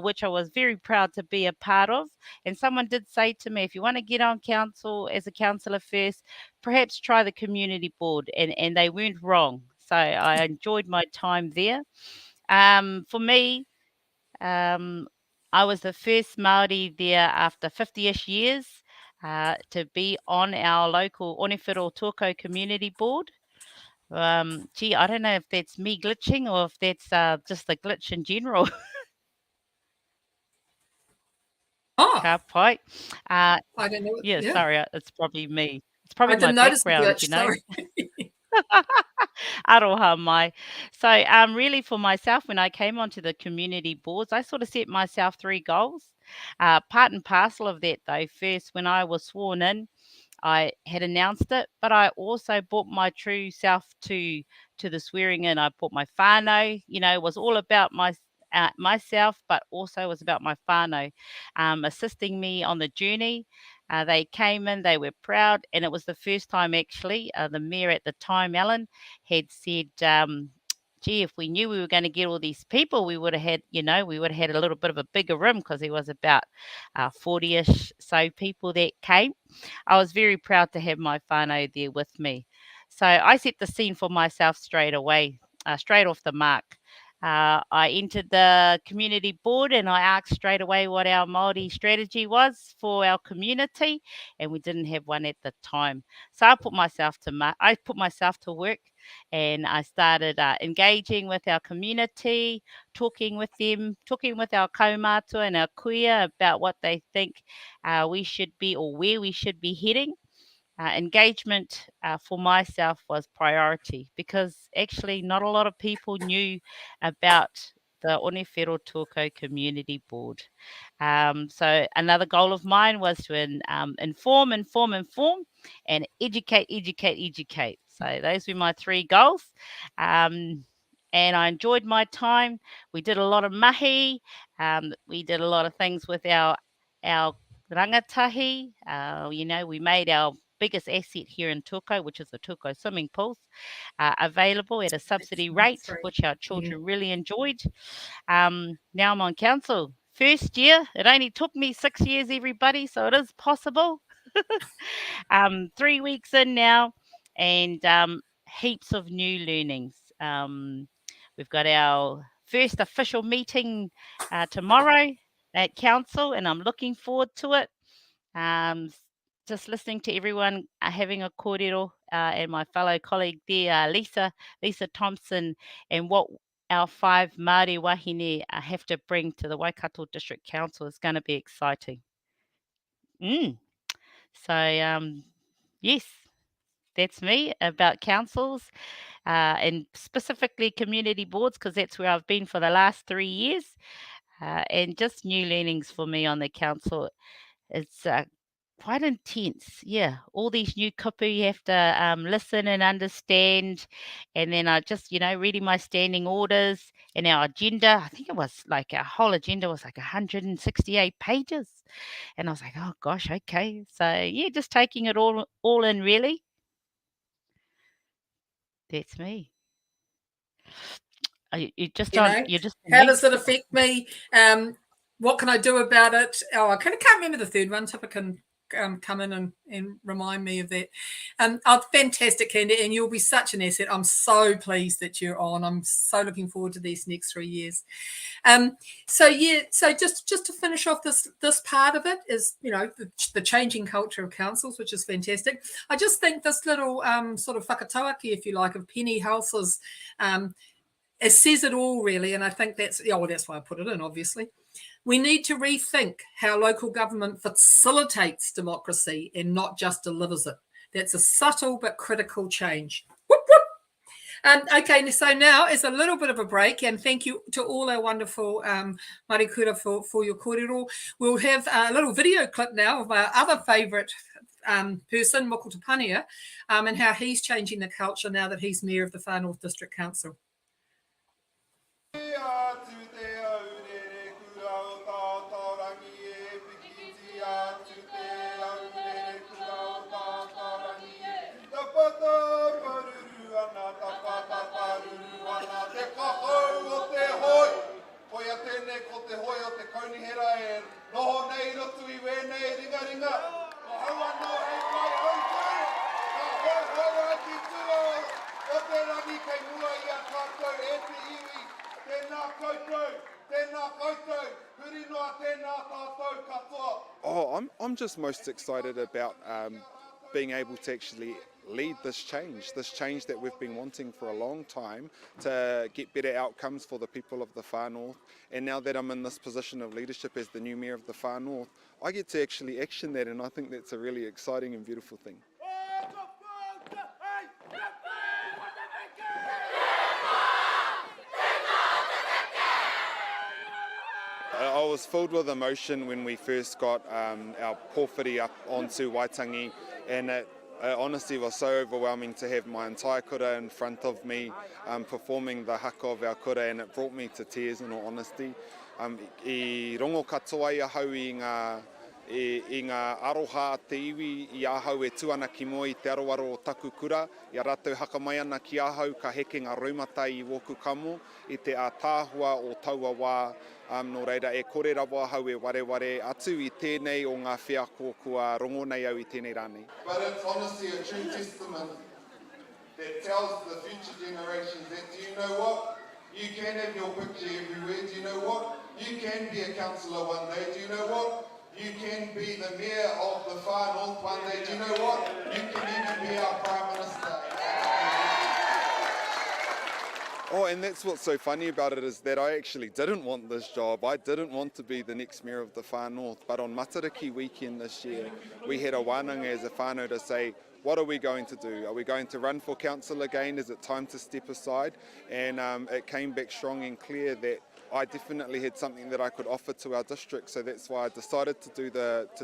which I was very proud to be a part of. And someone did say to me, if you want to get on council as a councillor first, perhaps try the community board. And they weren't wrong. So I enjoyed my time there. For me, I was the first Māori there after 50-ish years to be on our local Onewhero Toko Community Board. Gee, I don't know if that's me glitching or if that's just the glitch in general. Ka pai. I don't know. Yeah, sorry, it's probably me. It's I probably my didn't notice the background, glitch, you know. sorry. Aroha mai. So really for myself, when I came onto the community boards, I sort of set myself 3 goals. Part and parcel of that though, first when I was sworn in, I had announced it, but I also brought my true self to the swearing in. I brought my whānau, you know, it was all about myself, but also was about my whānau, assisting me on the journey. They came in, they were proud, and it was the first time actually, the mayor at the time, Alan, had said, gee, if we knew we were going to get all these people, we would have had, you know, we would have had a little bit of a bigger room because there was about 40-ish so people that came. I was very proud to have my whānau there with me. So I set the scene for myself straight away, straight off the mark. I entered the community board and I asked straight away what our Māori strategy was for our community, and we didn't have one at the time. So I put myself to work, and I started engaging with our community, talking with them, talking with our kaumātua and our kuia about what they think we should be or where we should be heading. Engagement for myself was priority because actually not a lot of people knew about the Onewhero Toko Community Board. So another goal of mine was to inform, and educate. So those were my 3 goals. And I enjoyed my time. We did a lot of mahi. We did a lot of things with our rangatahi. You know, we made our biggest asset here in Toko, which is the Toko swimming pools, available at a subsidy rate, which our children really enjoyed. Now I'm on council. First year, it only took me 6 years, everybody, so it is possible. 3 weeks in now, and heaps of new learnings. We've got our first official meeting tomorrow at council, and I'm looking forward to it. Just listening to everyone having a kōrero and my fellow colleague there, Lisa Thompson, and what our 5 Māori wahine have to bring to the Waikato District Council is going to be exciting. So, yes, that's me about councils and specifically community boards because that's where I've been for the last 3 years. And just new learnings for me on the council. It's quite intense. Yeah, all these new kupu you have to listen and understand. And then I just, you know, reading my standing orders and our agenda. I think it was like our whole agenda was like 168 pages. And I was like, oh gosh, okay. So yeah, just taking it all in really. That's me. You're just You on. know, You're just how does it affect me? What can I do about it? Oh, I can't remember the third one. Tipper can come in and remind me of that. Oh, fantastic, Candy, and you'll be such an asset. I'm so pleased that you're on. I'm so looking forward to these next 3 years. So just to finish off this part of it is, you know, the changing culture of councils, which is fantastic. I just think this little sort of whakatauaki, if you like, of Penny Halse's it says it all, really, and I think that's why I put it in, obviously. We need to rethink how local government facilitates democracy and not just delivers it. That's a subtle but critical change. Whoop, whoop. Okay, so now is a little bit of a break, and thank you to all our wonderful marikura for your kōrero. We'll have a little video clip now of our other favourite person, Moko Tupania, and how he's changing the culture now that he's Mayor of the Far North District Council. Oh, I'm just most excited about being able to actually lead this change that we've been wanting for a long time to get better outcomes for the people of the Far North. And now that I'm in this position of leadership as the new Mayor of the Far North, I get to actually action that, and I think that's a really exciting and beautiful thing. I was filled with emotion when we first got our pōwhiri up onto Waitangi, and it honestly was so overwhelming to have my entire kura in front of me performing the haka of our kura, and it brought me to tears in all honesty. I rongo katoa ia hau i ngā aroha te iwi i ahau e tuana ki moi te aroaro o taku kura. I rātou haka mai ana ki ahau ka heke ngā raumatai i woku kamo i te ātāhua o taua wā. Nō reira e kore rawa hau e wareware atu i tēnei o ngā whia kua rongo nei au i tēnei rānei. But it's honestly a true testament that tells the future generations that, do you know what? You can have your picture everywhere. Do you know what? You can be a councillor one day. Do you know what? You can be the Mayor of the Far North one day. Do you know what? You can even be our Prime Minister. Oh, and that's what's so funny about it is that I actually didn't want this job. I didn't want to be the next Mayor of the Far North. But on Matariki weekend this year, we had a wānanga as a whānau to say, what are we going to do? Are we going to run for council again? Is it time to step aside? And it came back strong and clear that I definitely had something that I could offer to our district, so that's why I decided to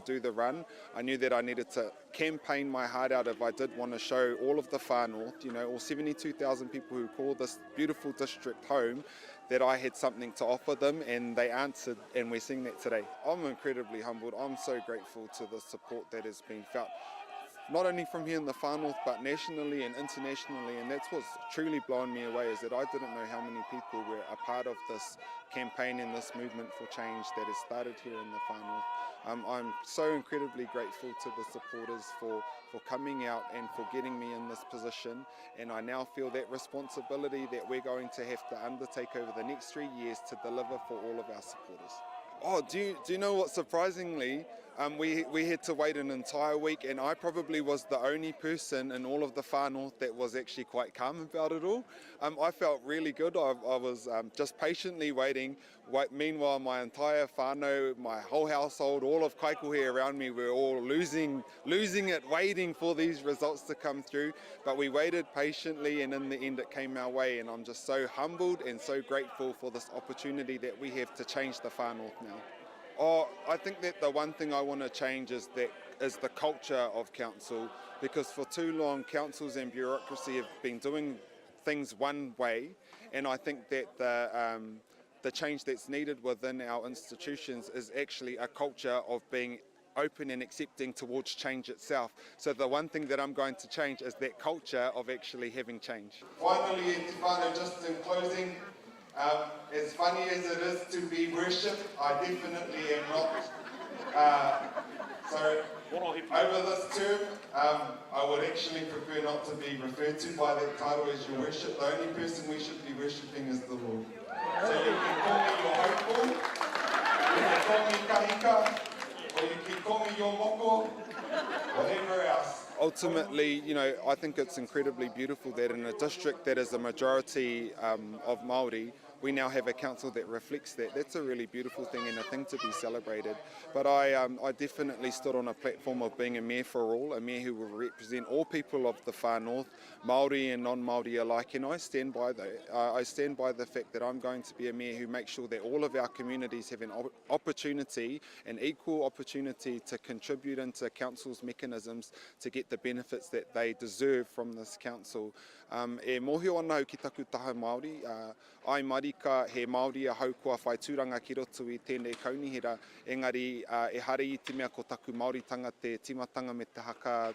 do the run. I knew that I needed to campaign my heart out if I did want to show all of the Far North, you know, all 72,000 people who call this beautiful district home, that I had something to offer them, and they answered, and we're seeing that today. I'm incredibly humbled. I'm so grateful to the support that has been felt, not only from here in the Far North, but nationally and internationally, and that's what's truly blown me away, is that I didn't know how many people were a part of this campaign and this movement for change that has started here in the Far North. I'm so incredibly grateful to the supporters for coming out and for getting me in this position, and I now feel that responsibility that we're going to have to undertake over the next 3 years to deliver for all of our supporters. Oh, do you know what, surprisingly, we had to wait an entire week, and I probably was the only person in all of the Far North that was actually quite calm about it all. I felt really good. I was just patiently waiting. Meanwhile, my entire whānau, my whole household, all of Kaikohe around me were all losing it, waiting for these results to come through. But we waited patiently, and in the end it came our way, and I'm just so humbled and so grateful for this opportunity that we have to change the Far North now. Oh, I think that the one thing I want to change is the culture of council, because for too long councils and bureaucracy have been doing things one way, and I think that the change that's needed within our institutions is actually a culture of being open and accepting towards change itself. So the one thing that I'm going to change is that culture of actually having change. Finally, Stefano, just in closing, as funny as it is to be worshipped, I definitely am not. So over this term, I would actually prefer not to be referred to by that title as your worship. The only person we should be worshipping is the Lord. So you can call me your hopeful, you can call me kahika, or you can call me your moko, whatever else. Ultimately, you know, I think it's incredibly beautiful that in a district that is a majority of Māori, we now have a council that reflects that. That's a really beautiful thing and a thing to be celebrated. But I definitely stood on a platform of being a mayor for all, a mayor who will represent all people of the far north, Māori and non-Māori alike. And I stand by the fact that I'm going to be a mayor who makes sure that all of our communities have an opportunity, an equal opportunity to contribute into council's mechanisms to get the benefits that they deserve from this council. E mohio ana ki taku taha Māori, ai marika he Māori a hau kua whai tūranga ki roto I tēnei kaunihira, engari e hare I te mea ko taku Māoritanga te timatanga me te haka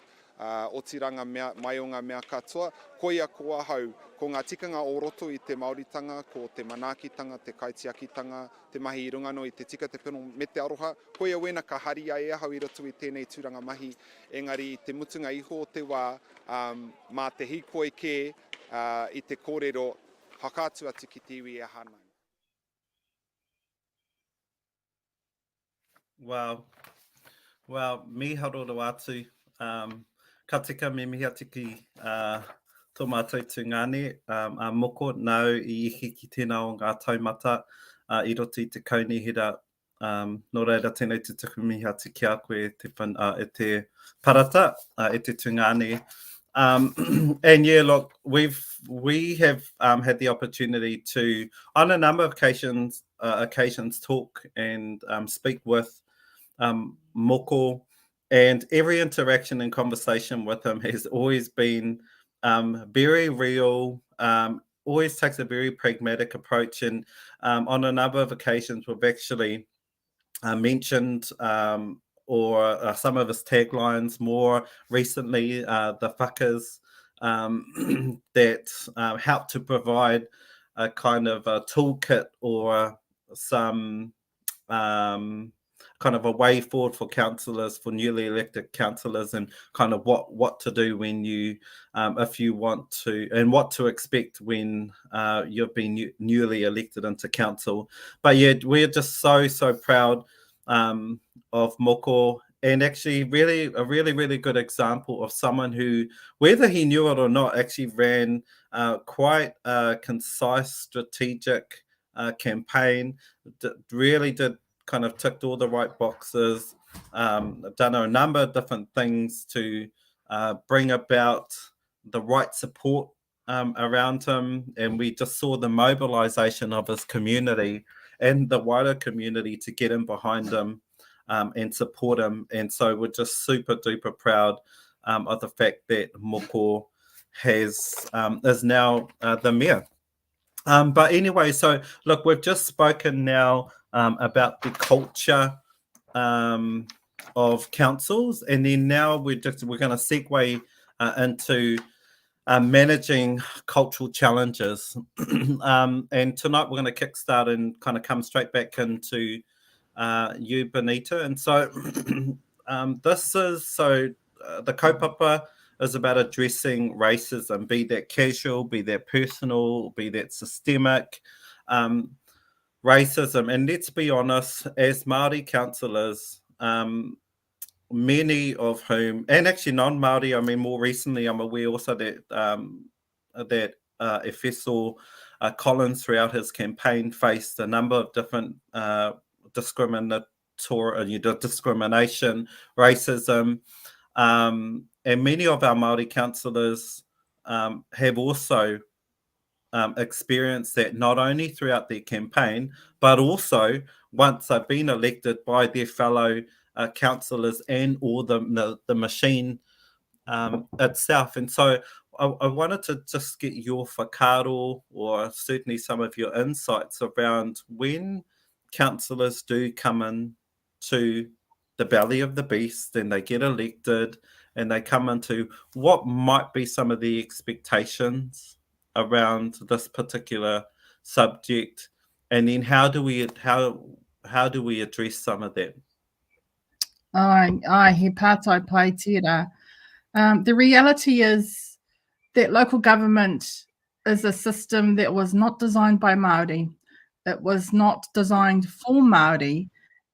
otiranga mai o ngā mea katoa, koia ko ahau, ko ngā tikanga o roto I te Māoritanga, ko te manaakitanga, te kaitiakitanga, te mahi I runga no I te tika te pino me te aroha, koia wena ka haria e ahau I roto I tēnei tūranga mahi, engari I te mutunga iho o te wā, mā te hikoe ke I te kōrero, hakātu atu ki te iwi e hānau. Wow. Well, mi haroro atu. Ka tika me mihi atiki tō mātou tū ngāne. A moko nau I ihi ki tēnā o ngā taumata I roto I te kaunihira. Nō reira tēnei te tuku mihi atu ki a koe e te parata, e te tū ngāne. And yeah, look, we have had the opportunity to, on a number of occasions, talk and speak with Moko, and every interaction and conversation with him has always been very real, always takes a very pragmatic approach, and on a number of occasions we've actually mentioned or some of his taglines, more recently the whakas that help to provide a kind of a toolkit or some kind of a way forward for councillors, for newly elected councillors, and kind of what to do when you, if you want to, and what to expect when you've been newly elected into council. But yeah, we're just so proud of Moko, and actually a really good example of someone who, whether he knew it or not, actually ran quite a concise, strategic campaign, really did kind of ticked all the right boxes, done a number of different things to bring about the right support around him, and we just saw the mobilization of his community and the wider community to get in behind him and support him. And so we're just super duper proud of the fact that Moko is now the mayor. But anyway, so look, we've just spoken now about the culture of councils, and then now we're going to segue into managing cultural challenges. And tonight we're going to kickstart and kind of come straight back into you, Benita. And so this is the kaupapa is about addressing racism, be that casual, be that personal, be that systemic racism. And let's be honest, as Māori councillors, many of whom, and actually non-Māori, I mean, more recently, I'm aware also that Efeso Collins throughout his campaign faced a number of different discrimination, racism, and many of our Māori councillors have also experienced that, not only throughout their campaign, but also once they've been elected by their fellow councillors and or the machine itself. And so I wanted to just get your whakaaro, or certainly some of your insights around when councillors do come in to the belly of the beast, and they get elected, and they come into what might be some of the expectations around this particular subject, and then how do we address some of that? He pātai pai tērā. The reality is that local government is a system that was not designed by Māori. It was not designed for Māori,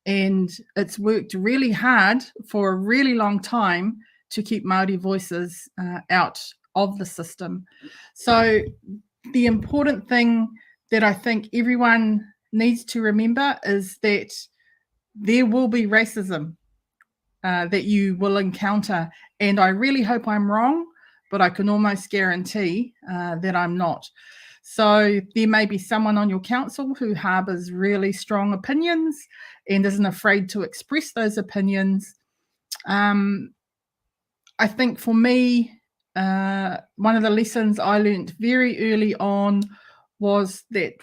and it's worked really hard for a really long time to keep Māori voices out of the system. So the important thing that I think everyone needs to remember is that there will be racism that you will encounter. And I really hope I'm wrong, but I can almost guarantee that I'm not. So there may be someone on your council who harbours really strong opinions and isn't afraid to express those opinions. I think for me, one of the lessons I learned very early on was that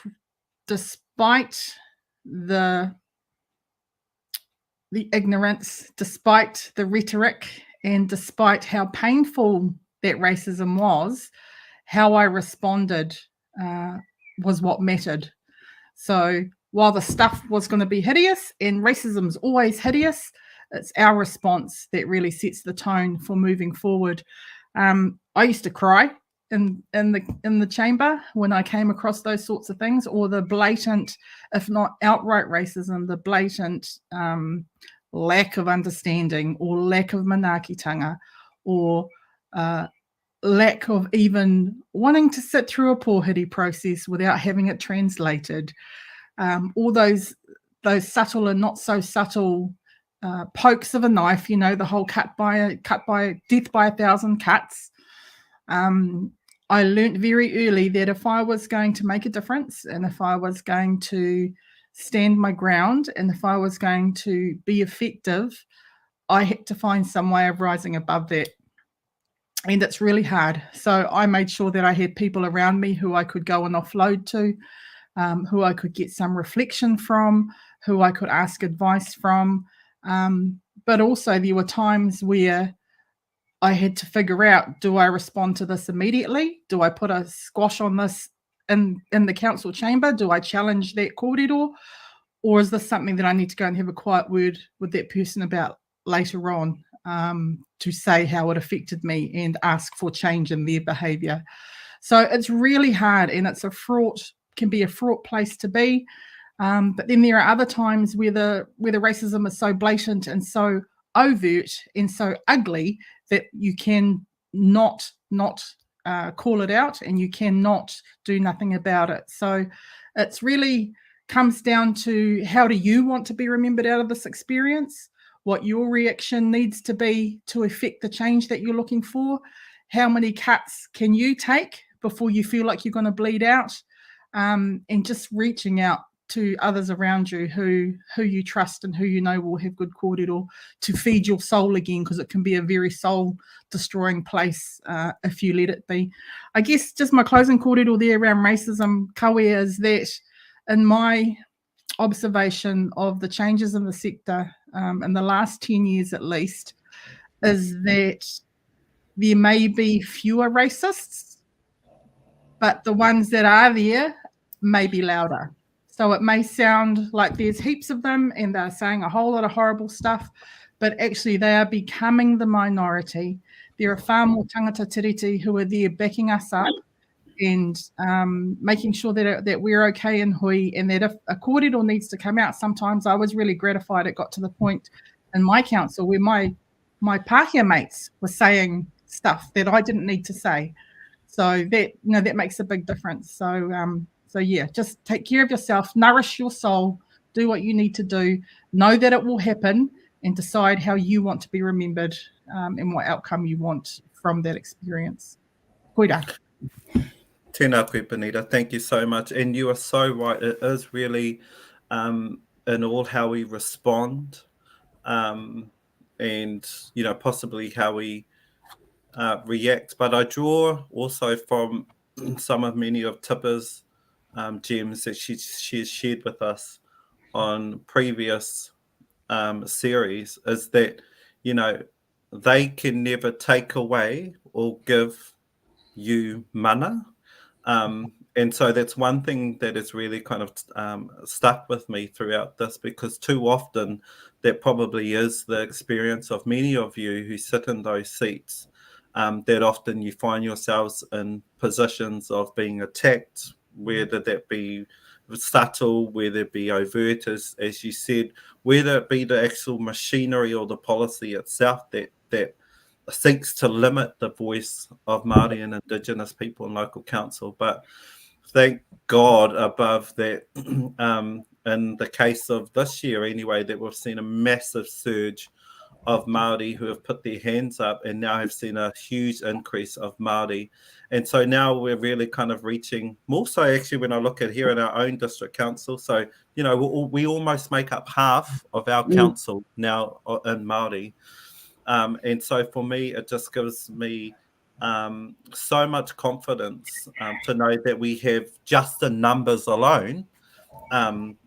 despite the ignorance, despite the rhetoric, and despite how painful that racism was, how I responded was what mattered. So while the stuff was going to be hideous, and racism's always hideous, it's our response that really sets the tone for moving forward. I used to cry in the chamber when I came across those sorts of things, or the blatant, if not outright racism, the blatant lack of understanding or lack of manaakitanga, or lack of even wanting to sit through a pōhiri process without having it translated. All those subtle and not so subtle pokes of a knife, you know, the whole death by 1,000 cuts. I learned very early that if I was going to make a difference, and if I was going to stand my ground, and if I was going to be effective, I had to find some way of rising above that. And it's really hard. So I made sure that I had people around me who I could go and offload to, who I could get some reflection from, who I could ask advice from. But also there were times where I had to figure out, do I respond to this immediately? Do I put a squash on this in the council chamber? Do I challenge that kōrero? Or is this something that I need to go and have a quiet word with that person about later on, to say how it affected me and ask for change in their behaviour? So it's really hard, and it's can be a fraught place to be. But then there are other times where the racism is so blatant and so overt and so ugly that you can not call it out, and you cannot do nothing about it. So it's really comes down to, how do you want to be remembered out of this experience? What your reaction needs to be to effect the change that you're looking for? How many cuts can you take before you feel like you're going to bleed out? And just reaching out to others around you who you trust and who you know will have good kōrero to feed your soul again, because it can be a very soul-destroying place if you let it be. I guess just my closing kōrero there around racism, kawe, is that in my observation of the changes in the sector in the last 10 years at least, is that there may be fewer racists, but the ones that are there may be louder. So it may sound like there's heaps of them and they're saying a whole lot of horrible stuff, but actually they are becoming the minority. There are far more tangata tiriti who are there backing us up and making sure that we're okay in hui, and that if a kōrero needs to come out, sometimes I was really gratified it got to the point in my council where my pāhia mates were saying stuff that I didn't need to say. So that makes a big difference. So yeah, just take care of yourself, nourish your soul, do what you need to do, know that it will happen, and decide how you want to be remembered and what outcome you want from that experience. Koira. Tēnā koe, Benita. Thank you so much. And you are so right. It is really in all how we respond, and, you know, possibly how we react. But I draw also from many of Tippa's gems that she has shared with us on previous series is that, you know, they can never take away or give you mana. And so that's one thing that has really kind of stuck with me throughout this, because too often that probably is the experience of many of you who sit in those seats, that often you find yourselves in positions of being attacked, whether that be subtle, whether it be overt, as you said, whether it be the actual machinery or the policy itself that seeks to limit the voice of Māori and Indigenous people in local council. But thank God above that, in the case of this year anyway, that we've seen a massive surge of Māori who have put their hands up, and now have seen a huge increase of Māori. And so now we're really kind of reaching more so actually when I look at here in our own district council. So, you know, we almost make up half of our council now in Māori. And so for me, it just gives me so much confidence to know that we have just the numbers alone,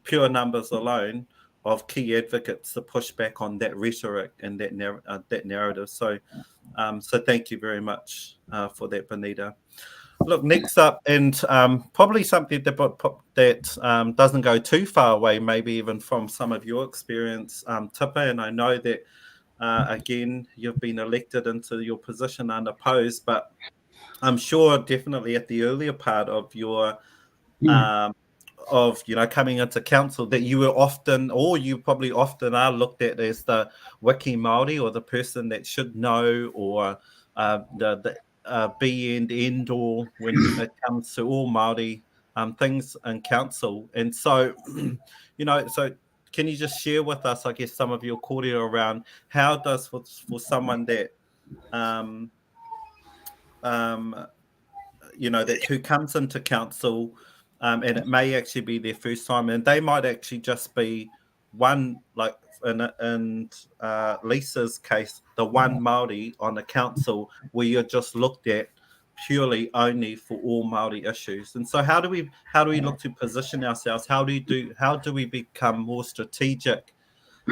pure numbers alone, of key advocates to push back on that rhetoric and that narrative. So, so thank you very much for that, Benita. Look, next up, and probably something that doesn't go too far away, maybe even from some of your experience, Tipa, and I know that again, you've been elected into your position unopposed, but I'm sure definitely at the earlier part of your coming into council, that you were often, or you probably often are, looked at as the wiki Māori, or the person that should know, or the be and end all when it comes to all Māori things in council. And so, you know, so can you just share with us, I guess, some of your kōrero around how does, for someone that you know, that who comes into council, and it may actually be their first time, and they might actually just be one, like in Lisa's case, the one Māori on a council where you're just looked at purely only for all Māori issues. And so how do we look to position ourselves? How do we become more strategic,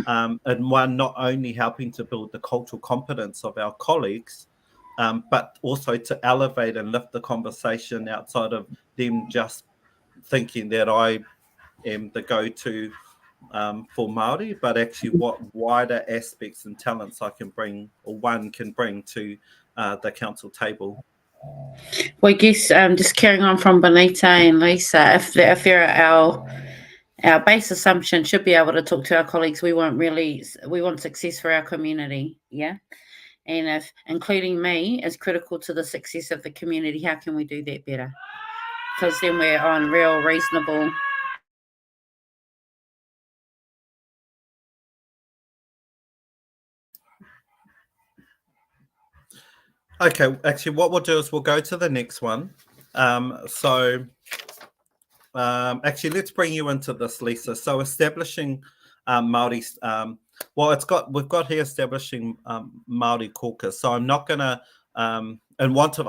and one, not only helping to build the cultural competence of our colleagues, but also to elevate and lift the conversation outside of them just thinking that I am the go-to for Māori, but actually what wider aspects and talents I can bring, or one can bring to the council table. Well, I guess just carrying on from Benita and Lisa, if they're our base assumption should be able to talk to our colleagues. We want success for our community, yeah. And if including me is critical to the success of the community, how can we do that better? Because then we're on real reasonable. Okay, actually, what we'll do is we'll go to the next one. Actually, let's bring you into this, Lisa. So establishing Māori, we've got here establishing Māori caucus. So I'm not going to,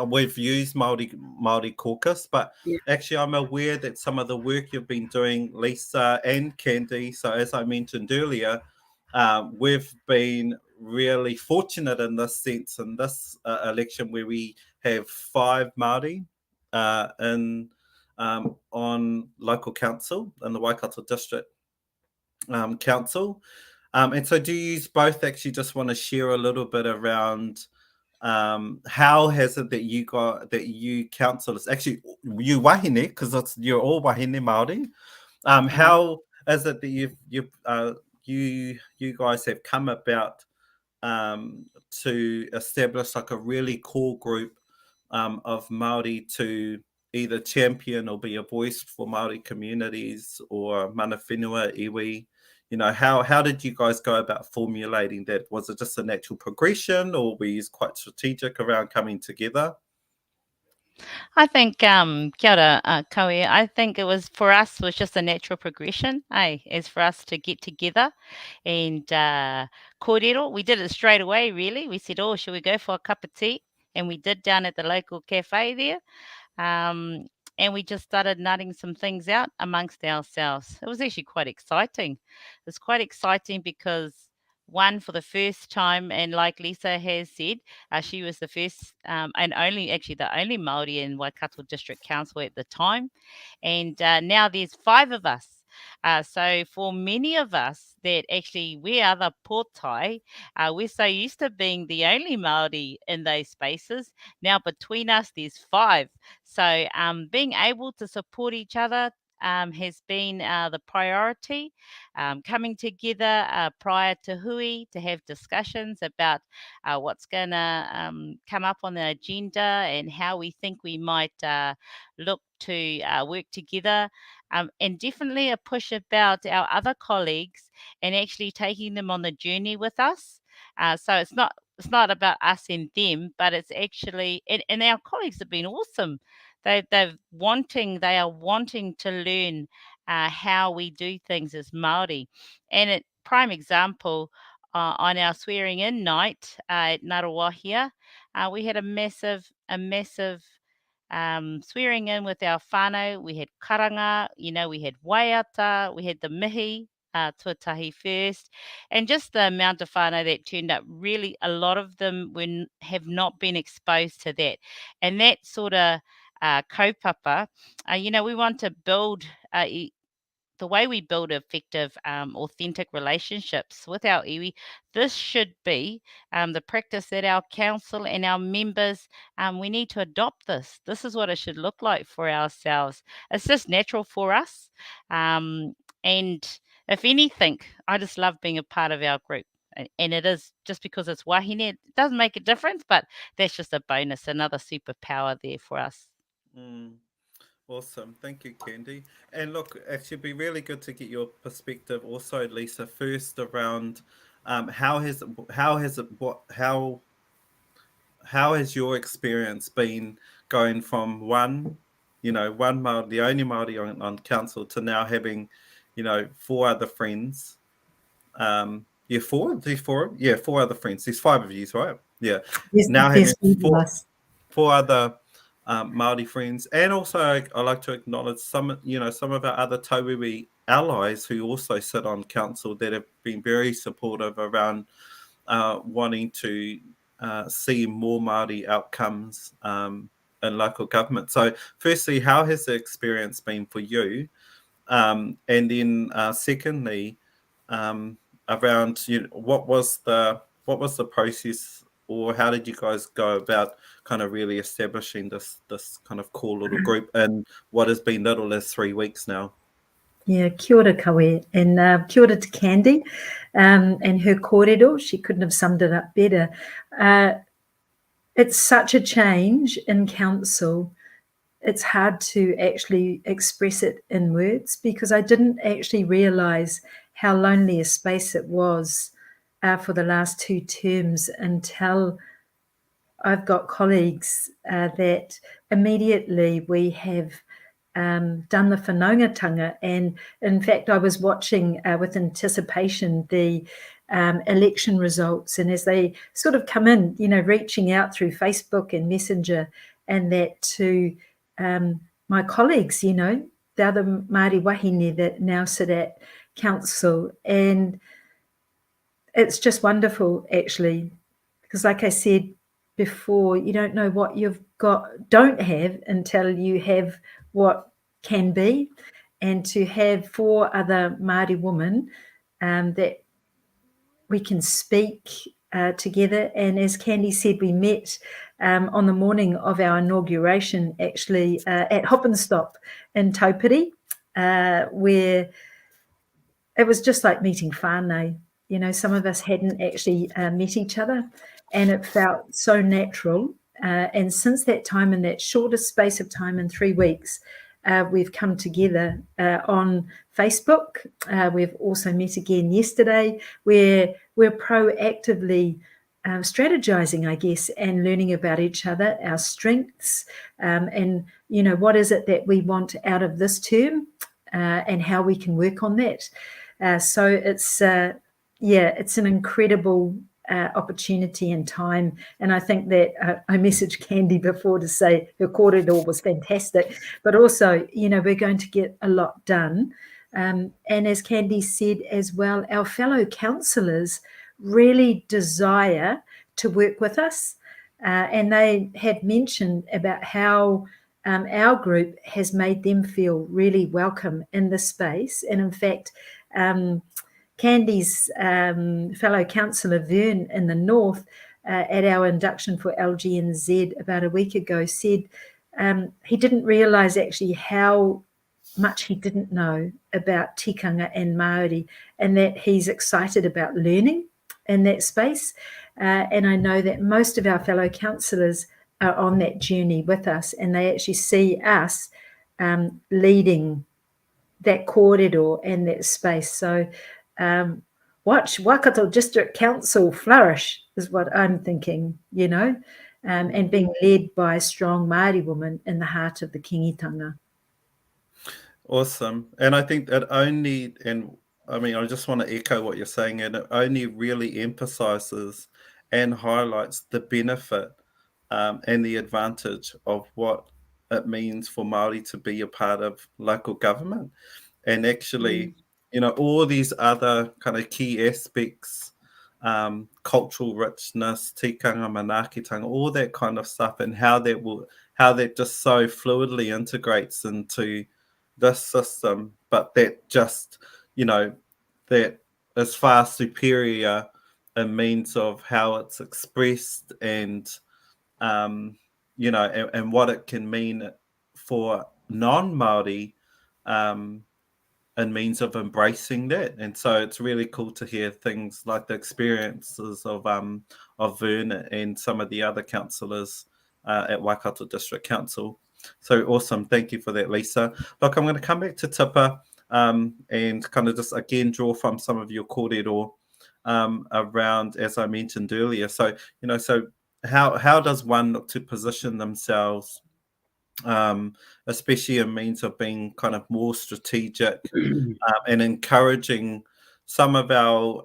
we've used Māori caucus, but actually I'm aware that some of the work you've been doing, Lisa and Candy, so as I mentioned earlier, we've been really fortunate in this sense, in this election, where we have 5 Māori on local council in the Waikato District Council. And so do you both actually just want to share a little bit around how has it that you councillors, actually you wahine, because you're all wahine Māori, how is it that you guys have come about to establish like a really core group of Māori to either champion or be a voice for Māori communities or mana whenua, iwi? You know, how did you guys go about formulating that? Was it just a natural progression, or were you quite strategic around coming together? I think, kia ora, Koe, I think it was, for us, was just a natural progression, is for us to get together and kōrero. We did it straight away, really. We said, should we go for a cup of tea? And we did, down at the local cafe there. and we just started nutting some things out amongst ourselves. It was actually quite exciting. It's quite exciting because one, for the first time, and like Lisa has said, she was the first and only, actually the only Māori in Waikato District Council at the time, and now there's 5 of us. So for many of us that actually we are the pōtai, we're so used to being the only Māori in those spaces. Now between us, there's 5. So being able to support each other has been the priority. Coming together prior to hui to have discussions about what's going to come up on the agenda and how we think we might look to work together. And definitely a push about our other colleagues and actually taking them on the journey with us. So it's not about us and them, but it's actually, and our colleagues have been awesome. They are wanting to learn how we do things as Māori. And a prime example, on our swearing in night at Ngaruawahia, we had a massive swearing in with our whānau. We had karanga, we had waiata, we had the mihi, tuatahi first, and just the amount of whānau that turned up. Really, a lot of them have not been exposed to that. And that sort of kaupapa, we want to build the way we build effective, authentic relationships with our iwi. This should be the practice that our council and our members, we need to adopt this. This is what it should look like for ourselves. It's just natural for us. And if anything, I just love being a part of our group. And it is just because it's wahine, it doesn't make a difference, but that's just a bonus, another superpower there for us. Awesome. Thank you, Candy. And look, actually, it'd be really good to get your perspective also, Lisa, first around how has your experience been going from one Māori, the only Māori on council, to now having, 4 other friends. Four other friends. There's 5 of you, right? Yeah. Yes, now having four other Māori friends, and also I like to acknowledge some of our other tauiwi allies who also sit on council that have been very supportive around wanting to see more Māori outcomes in local government. So firstly, how has the experience been for you? And then secondly, around what was the process, or how did you guys go about kind of really establishing this kind of core little group in what has been little as 3 weeks now? Yeah, kia ora kawe, and kia ora to Candy and her kōrero. She couldn't have summed it up better. It's such a change in council. It's hard to actually express it in words, because I didn't actually realise how lonely a space it was for the last 2 terms until I've got colleagues that immediately we have done the whanaungatanga. And in fact, I was watching with anticipation the election results, and as they sort of come in, reaching out through Facebook and Messenger and that to my colleagues, the other Māori wahine that now sit at council. And it's just wonderful, actually, because like I said before, you don't know what don't have until you have what can be. And to have 4 other Māori women that we can speak together. And as Candy said, we met on the morning of our inauguration, actually at Hop and Stop in Taupiri, where it was just like meeting whānau. Some of us hadn't actually met each other, and it felt so natural. And since that time, in that shortest space of time, in 3 weeks, we've come together on Facebook. We've also met again yesterday, where we're proactively strategizing, I guess, and learning about each other, our strengths, and what is it that we want out of this term, and how we can work on that. So it's an incredible opportunity and time. And I think that I messaged Candy before to say her kōrero was fantastic, but also, we're going to get a lot done. And as Candy said as well, our fellow councillors really desire to work with us. And they had mentioned about how our group has made them feel really welcome in this space. And in fact, Candy's fellow councillor Vern in the north at our induction for LGNZ about a week ago said he didn't realise actually how much he didn't know about tikanga and Māori, and that he's excited about learning in that space. And I know that most of our fellow councillors are on that journey with us, and they actually see us leading that kōrero and that space. So watch Waikato District Council flourish is what I'm thinking, and being led by a strong Māori woman in the heart of the kingitanga. Awesome. And I think that I just want to echo what you're saying, and it only really emphasizes and highlights the benefit and the advantage of what it means for Māori to be a part of local government. And actually, all these other kind of key aspects, cultural richness, tikanga, manaakitanga, all that kind of stuff, and how that just so fluidly integrates into this system, but that just, that is far superior in means of how it's expressed and, and what it can mean for non-Māori in means of embracing that. And so it's really cool to hear things like the experiences of Vern and some of the other councillors at Waikato District Council. So awesome. Thank you for that, Lisa. Look, I'm going to come back to Tipa and kind of just again draw from some of your kōrero around, as I mentioned earlier. So, so how does one look to position themselves, especially in means of being kind of more strategic and encouraging some of our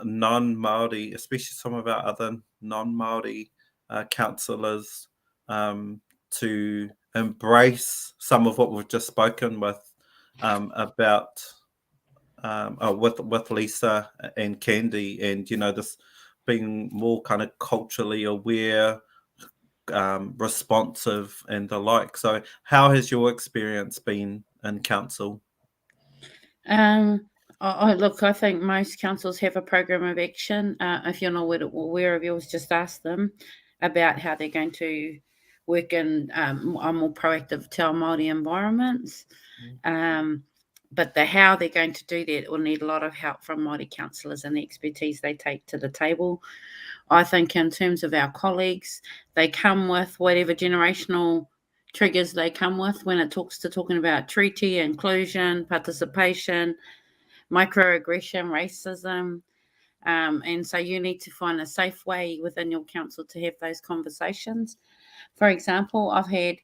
non-Māori, especially some of our other non-Māori councillors to embrace some of what we've just spoken with about with Lisa and Candy, and this being more kind of culturally aware, responsive and the like. So how has your experience been in council? Look, I think most councils have a program of action. If you're not aware of yours, just ask them about how they're going to work in a more proactive Te Ao Māori environments. But the how they're going to do that will need a lot of help from Māori councillors and the expertise they take to the table. I think in terms of our colleagues, they come with whatever generational triggers they come with when it talking about treaty, inclusion, participation, microaggression, racism. And so you need to find a safe way within your council to have those conversations. For example, I've had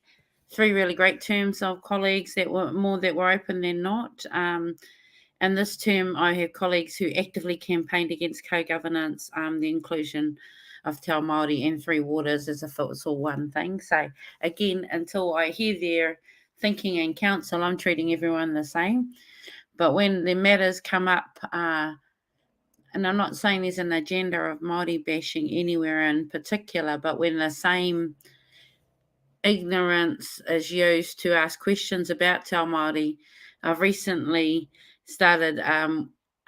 3 really great terms of colleagues that were open than not. And this term, I have colleagues who actively campaigned against co-governance, the inclusion of Te Ao Māori and Three Waters as if it was all one thing. So again, until I hear their thinking in council, I'm treating everyone the same. But when the matters come up, and I'm not saying there's an agenda of Māori bashing anywhere in particular, but when the same ignorance is used to ask questions about Te Ao Māori, I've recently started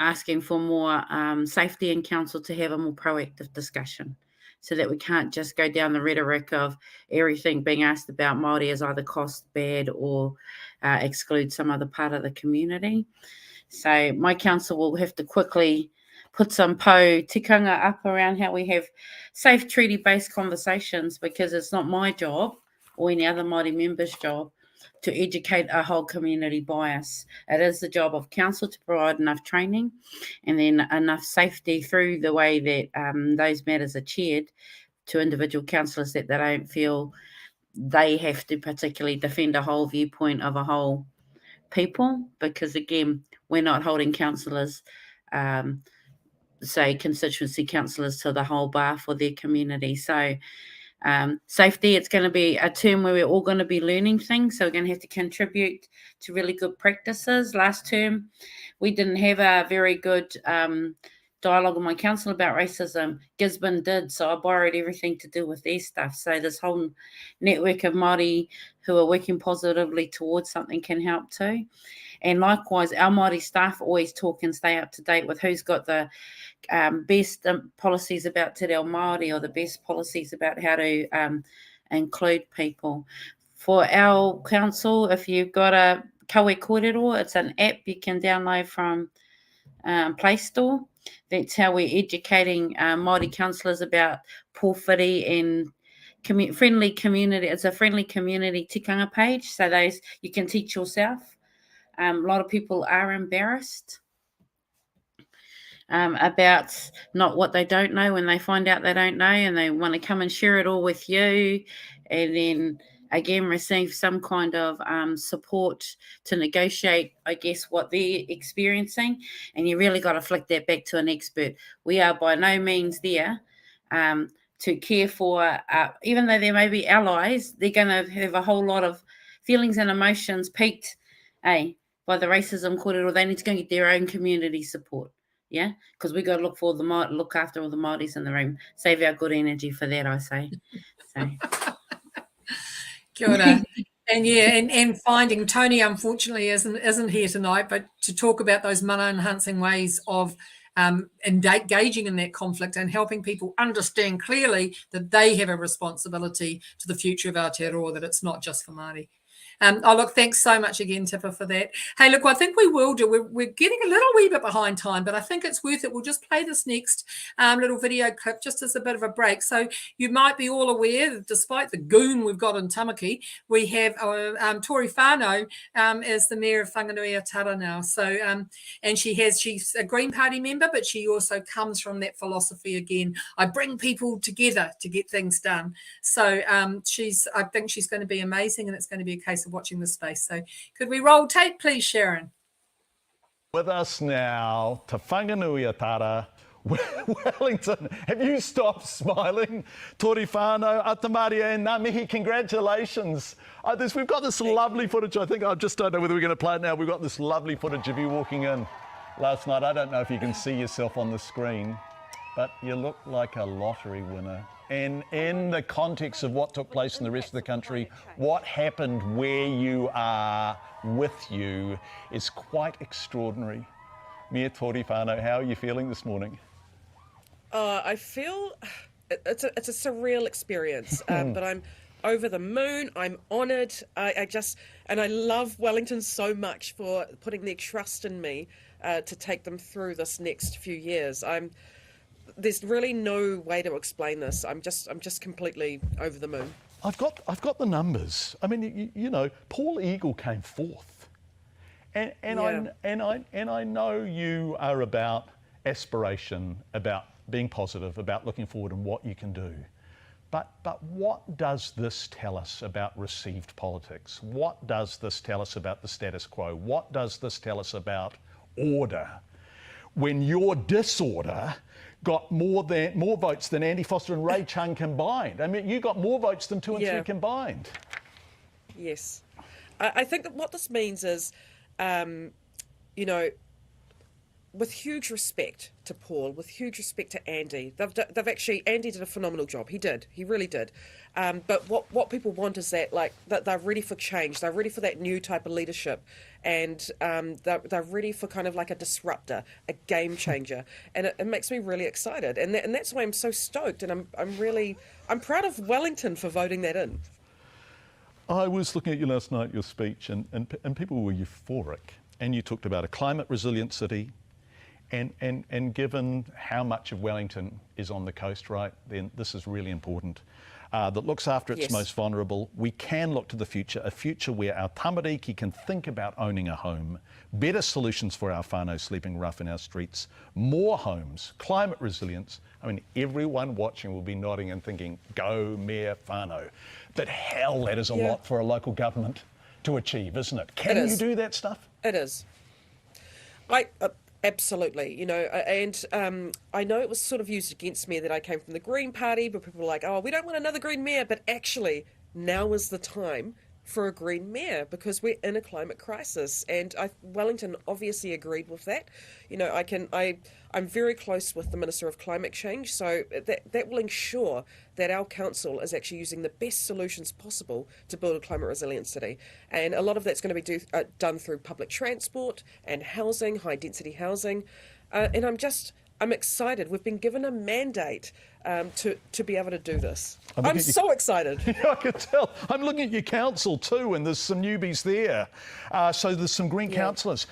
asking for more safety in council to have a more proactive discussion, so that we can't just go down the rhetoric of everything being asked about Māori as either cost bad or exclude some other part of the community. So my council will have to quickly put some tikanga up around how we have safe treaty-based conversations, because it's not my job or any other Māori member's job to educate a whole community bias. It is the job of council to provide enough training and then enough safety through the way that those matters are chaired to individual councillors that they don't feel they have to particularly defend a whole viewpoint of a whole people, because again, we're not holding councillors say, constituency councillors to the whole bar for their community. So safety, it's going to be a term where we're all going to be learning things. So we're going to have to contribute to really good practices. Last term, we didn't have a very good dialogue with my council about racism. Gisborne did, so I borrowed everything to do with their stuff. So this whole network of Māori who are working positively towards something can help too. And likewise, our Māori staff always talk and stay up to date with who's got the best policies about te reo Māori, or the best policies about how to include people. For our council, if you've got a Kawe Kōrero, it's an app you can download from Play Store. That's how we're educating Māori councillors about pōwhiri and friendly community. It's a friendly community tikanga page, so those you can teach yourself. A lot of people are embarrassed about not what they don't know when they find out they don't know, and they want to come and share it all with you, and then again receive some kind of support to negotiate, I guess, what they're experiencing. And you really got to flick that back to an expert. We are by no means there to care for, even though there may be allies, they're going to have a whole lot of feelings and emotions piqued by the racism kōrero. They need to go and get their own community support. Yeah, because we got to look after all the Māoris in the room. Save our good energy for that, I say. So. Kia ora. And yeah, and finding Tony unfortunately isn't here tonight, but to talk about those mana enhancing ways of engaging in that conflict and helping people understand clearly that they have a responsibility to the future of Aotearoa, that it's not just for Māori. Look, thanks so much again, Tipper, for that. Hey, look, I think we will do. We're getting a little wee bit behind time, but I think it's worth it. We'll just play this next little video clip just as a bit of a break. So you might be all aware that despite the goon we've got in Tamaki, we have Tori Whānau as the Mayor of Whanganui-a-Tara now. So, and she's a Green Party member, but she also comes from that philosophy again. I bring people together to get things done. So I think she's going to be amazing, and it's going to be a case of watching this space. So could we roll tape, please, Sharon? With us now to Whanganui-a-Tara, Wellington. Have you stopped smiling? Tori Whānau, Atamaria and Ngā mihi, congratulations. We've got this lovely footage. I just don't know whether we're going to play it now. We've got this lovely footage of you walking in last night. I don't know if you can see yourself on the screen, but you look like a lottery winner. And in the context of what took place in the rest of the country, what happened where you are with you is quite extraordinary. Mia Tori Whānau, how are you feeling this morning? I feel it's a surreal experience, but I'm over the moon. I'm honoured. I love Wellington so much for putting their trust in me to take them through this next few years. There's really no way to explain this. I'm just completely over the moon. I've got the numbers. I mean, you know, Paul Eagle came fourth, and I know you are about aspiration, about being positive, about looking forward and what you can do. But what does this tell us about received politics? What does this tell us about the status quo? What does this tell us about order? When your disorder got more votes than Andy Foster and Ray Chung combined. I mean, you got more votes than 2 and 3 combined. Yes. I think that what this means is, you know, with huge respect to Paul, with huge respect to Andy, Andy did a phenomenal job. He really did. But what people want is that they're ready for change. They're ready for that new type of leadership, and they're ready for kind of like a disruptor, a game changer, and it makes me really excited. And that's why I'm so stoked, and I'm proud of Wellington for voting that in. I was looking at you last night, your speech, and people were euphoric, and you talked about a climate resilient city. And given how much of Wellington is on the coast, right, then this is really important. That looks after its most vulnerable. We can look to the future, a future where our tamariki can think about owning a home, better solutions for our whānau sleeping rough in our streets, more homes, climate resilience. I mean, everyone watching will be nodding and thinking, go Mayor Whānau. But hell, that is a lot for a local government to achieve, isn't it? Can you do that stuff? It is. Absolutely, and I know it was sort of used against me that I came from the Green Party, but people were like, oh, we don't want another Green mayor, but actually, now is the time for a Green mayor because we're in a climate crisis, and Wellington obviously agreed with that. I'm very close with the Minister of Climate Change, so that will ensure that our council is actually using the best solutions possible to build a climate resilient city. And a lot of that's going to be done through public transport and housing, high density housing. And I'm excited. We've been given a mandate to be able to do this. I'm so excited. I could tell. I'm looking at your council too, and there's some newbies there. So there's some Green councillors.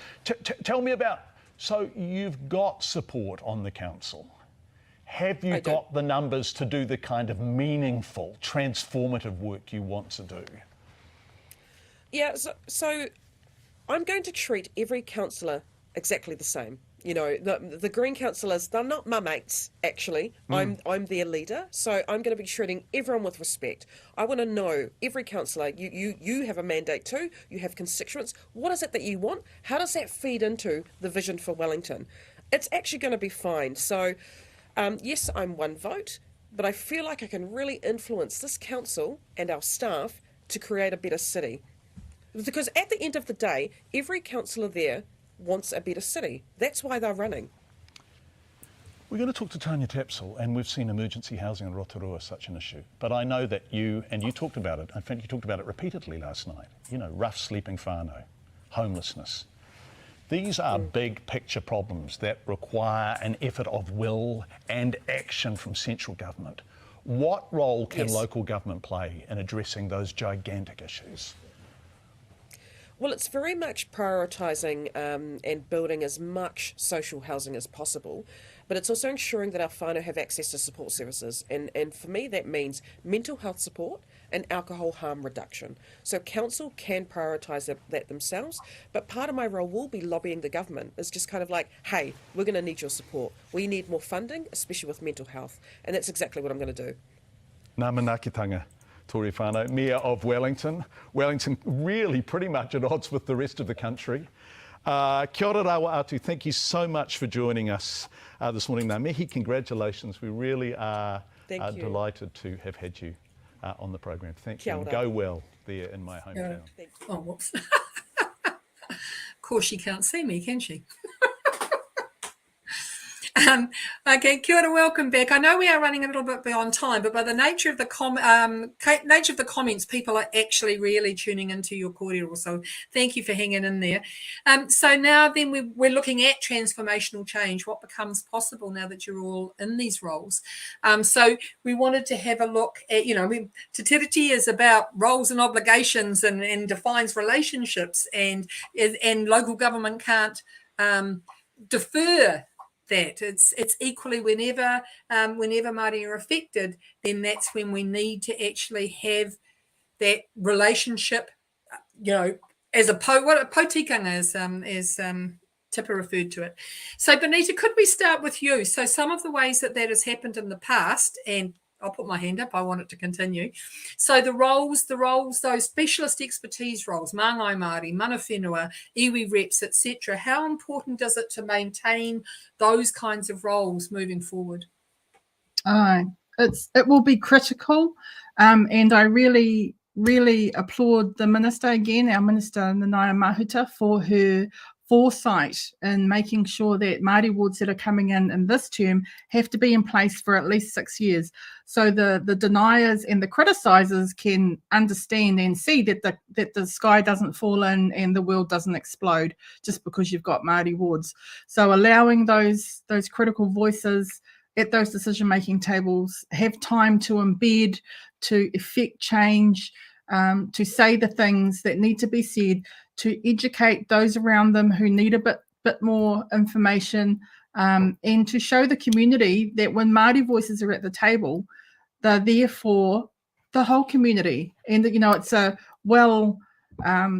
Tell me about, so you've got support on the council. Have you got the numbers to do the kind of meaningful, transformative work you want to do? Yeah, so I'm going to treat every councillor exactly the same. The Green councillors, they're not my mates, actually. I'm their leader, so I'm going to be treating everyone with respect. I want to know, every councillor, you have a mandate too, you have constituents. What is it that you want? How does that feed into the vision for Wellington? It's actually going to be fine. So, yes, I'm one vote, but I feel like I can really influence this council and our staff to create a better city. Because at the end of the day, every councillor there wants a better city. That's why they're running. We're going to talk to Tanya Tapsell, and we've seen emergency housing in Rotorua such an issue. But I know that you talked about it, in fact you talked about it repeatedly last night, rough sleeping whānau, homelessness. These are big picture problems that require an effort of will and action from central government. What role can local government play in addressing those gigantic issues? Well, it's very much prioritising and building as much social housing as possible, but it's also ensuring that our whānau have access to support services. And for me, that means mental health support and alcohol harm reduction. So council can prioritise that themselves, but part of my role will be lobbying the government. It's just kind of like, hey, we're going to need your support. We need more funding, especially with mental health. And that's exactly what I'm going to do. Ngā manaakitanga. Tori Whānau, Mayor of Wellington. Wellington really pretty much at odds with the rest of the country. Kia ora rawa atu, thank you so much for joining us this morning. Ngā mihi, congratulations. We really are delighted to have had you on the program. Thank you. And go well there in my hometown. Oh, whoops. Of course she can't see me, can she? Okay, kia ora, welcome back. I know we are running a little bit beyond time, but by the nature of the comments, people are actually really tuning into your kōrero. So thank you for hanging in there. So now then we're looking at transformational change, what becomes possible now that you're all in these roles. So we wanted to have a look at, Te Tiriti is about roles and obligations and defines relationships, and local government can't defer that. It's equally whenever Māori are affected, then that's when we need to actually have that relationship, as what a potikanga as Tipper referred to it. So Benita, could we start with you? So some of the ways that has happened in the past, and I'll put my hand up, I want it to continue. So the roles, those specialist expertise roles, Māngai Māori, mana whenua, iwi reps, etc. How important is it to maintain those kinds of roles moving forward? It will be critical, and I really applaud the Minister again, our Minister Nanaia Mahuta, for her foresight in making sure that Māori wards that are coming in this term have to be in place for at least 6 years. So the deniers and the criticisers can understand and see that the sky doesn't fall in and the world doesn't explode just because you've got Māori wards. So allowing those critical voices at those decision-making tables have time to embed, to effect change, to say the things that need to be said, to educate those around them who need a bit more information, and to show the community that when Māori voices are at the table, they're there for the whole community. And it's a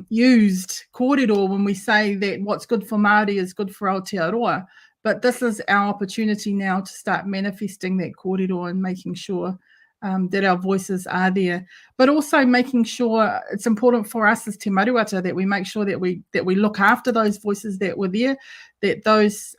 used kōrero when we say that what's good for Māori is good for Aotearoa. But this is our opportunity now to start manifesting that kōrero and making sure that our voices are there, but also making sure it's important for us as Te Maruata that we make sure that we look after those voices that were there, that those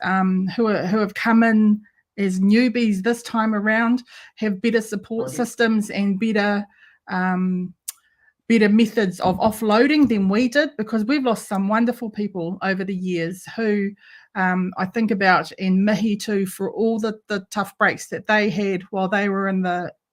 who have come in as newbies this time around have better support systems and better methods of offloading than we did, because we've lost some wonderful people over the years who I think about, and mihi too, for all the tough breaks that they had while they were in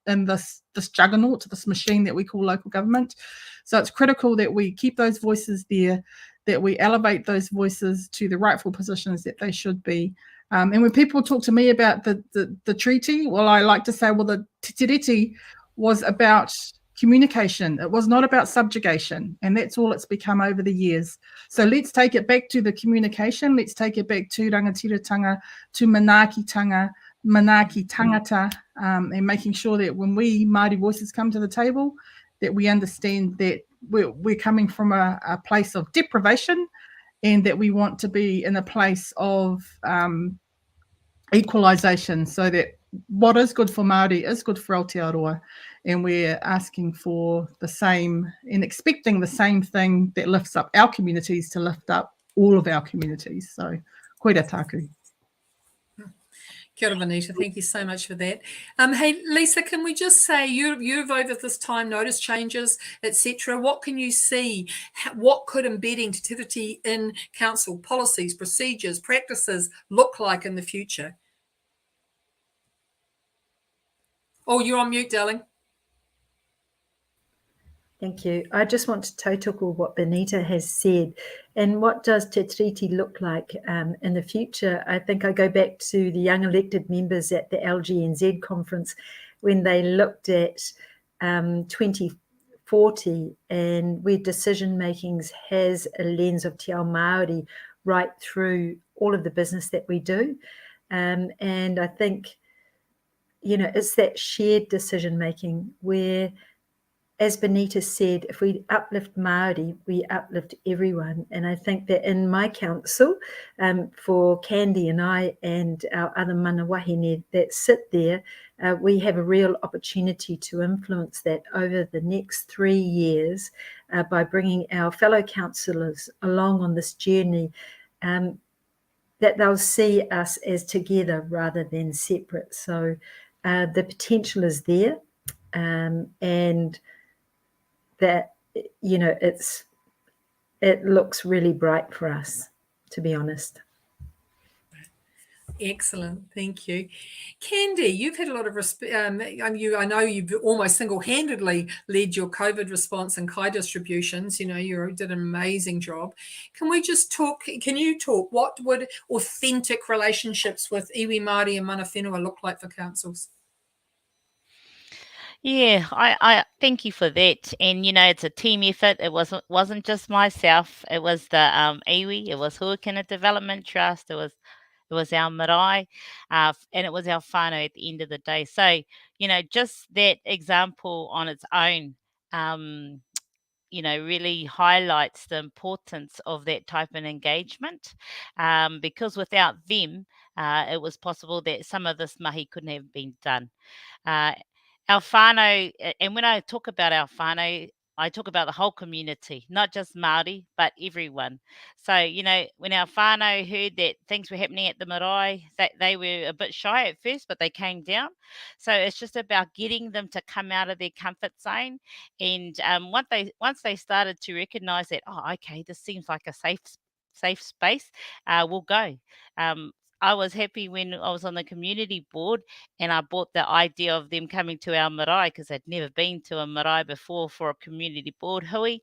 this juggernaut, this machine that we call local government. So it's critical that we keep those voices there, that we elevate those voices to the rightful positions that they should be. And when people talk to me about the treaty, well, I like to say, well, the tiriti was about communication. It was not about subjugation, and that's all it's become over the years. So let's take it back to the communication. Let's take it back to rangatiratanga, to manaakitanga, manaaki tangata, and making sure that when we Māori voices come to the table, that we understand that we're coming from a place of deprivation, and that we want to be in a place of equalisation, so that what is good for Māori is good for Aotearoa, and we're asking for the same and expecting the same thing that lifts up our communities to lift up all of our communities. So, koira tāku. Kia ora, Vanita. Thank you so much for that. Hey, Lisa, can we just say you've over this time noticed changes, etc. What can you see? What could embedding Te Tiriti in council policies, procedures, practices look like in the future? Oh, you're on mute, darling. Thank you. I just want to tautoko what Benita has said. And what does Te Tiriti look like in the future? I think I go back to the young elected members at the LGNZ conference when they looked at 2040 and where decision makings has a lens of Te Ao Māori right through all of the business that we do. And I think, it's that shared decision making where, as Benita said, if we uplift Māori, we uplift everyone. And I think that in my council, for Candy and I and our other mana wahine that sit there, we have a real opportunity to influence that over the next 3 years by bringing our fellow councillors along on this journey, that they'll see us as together rather than separate. So the potential is there, and that, it looks really bright for us, to be honest. Excellent, thank you. Candy, you've had a lot of I know you've almost single-handedly led your COVID response and kai distributions. You did an amazing job. Can you talk, what would authentic relationships with iwi Māori and mana whenua look like for councils? Yeah, I thank you for that. And it's a team effort. It wasn't just myself. It was the iwi. It was Huakina Development Trust. It was our marae, and it was our whānau at the end of the day. So just that example on its own, really highlights the importance of that type of engagement, because without them, it was possible that some of this mahi couldn't have been done. Our whānau, and when I talk about our whānau, I talk about the whole community, not just Māori, but everyone. So, when our whānau heard that things were happening at the marae, they were a bit shy at first, but they came down. So it's just about getting them to come out of their comfort zone. And once they started to recognise that, oh, okay, this seems like a safe space, we'll go. I was happy when I was on the community board and I bought the idea of them coming to our marae, because I'd never been to a marae before for a community board hui.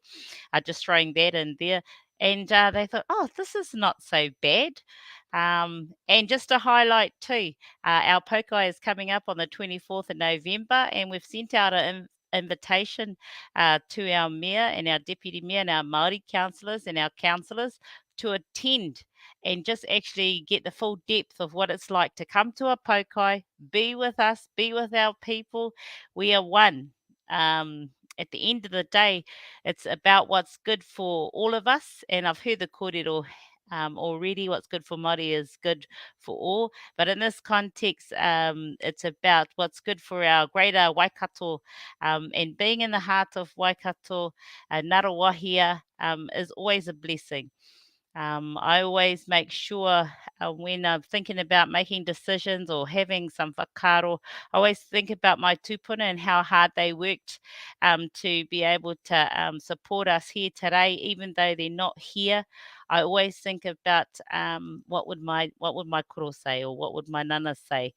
Just throwing that in there. And they thought, oh, this is not so bad. And just to highlight too, our pokai is coming up on the 24th of November, and we've sent out an invitation to our mayor and our deputy mayor and our Māori councillors and our councillors to attend and just actually get the full depth of what it's like to come to a pokai, be with us, be with our people. We are one. At the end of the day, it's about what's good for all of us. And I've heard the kōrero already. What's good for Māori is good for all. But in this context, it's about what's good for our greater Waikato, and being in the heart of Waikato, Ngarawahia, is always a blessing. I always make sure when I'm thinking about making decisions or having some whakaaro, I always think about my tupuna and how hard they worked to be able to support us here today, even though they're not here. I always think about what would my koro say, or what would my nana say,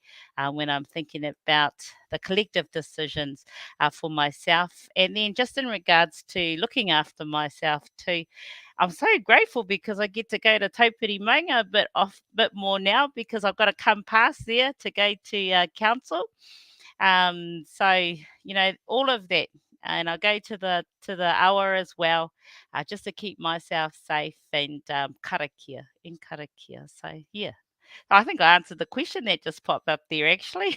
when I'm thinking about the collective decisions for myself. And then just in regards to looking after myself too, I'm so grateful because I get to go to Taupiri Maunga a bit more now, because I've got to come past there to go to council. So all of that, and I go to the hour as well, just to keep myself safe and karakia. So yeah, I think I answered the question that just popped up there actually.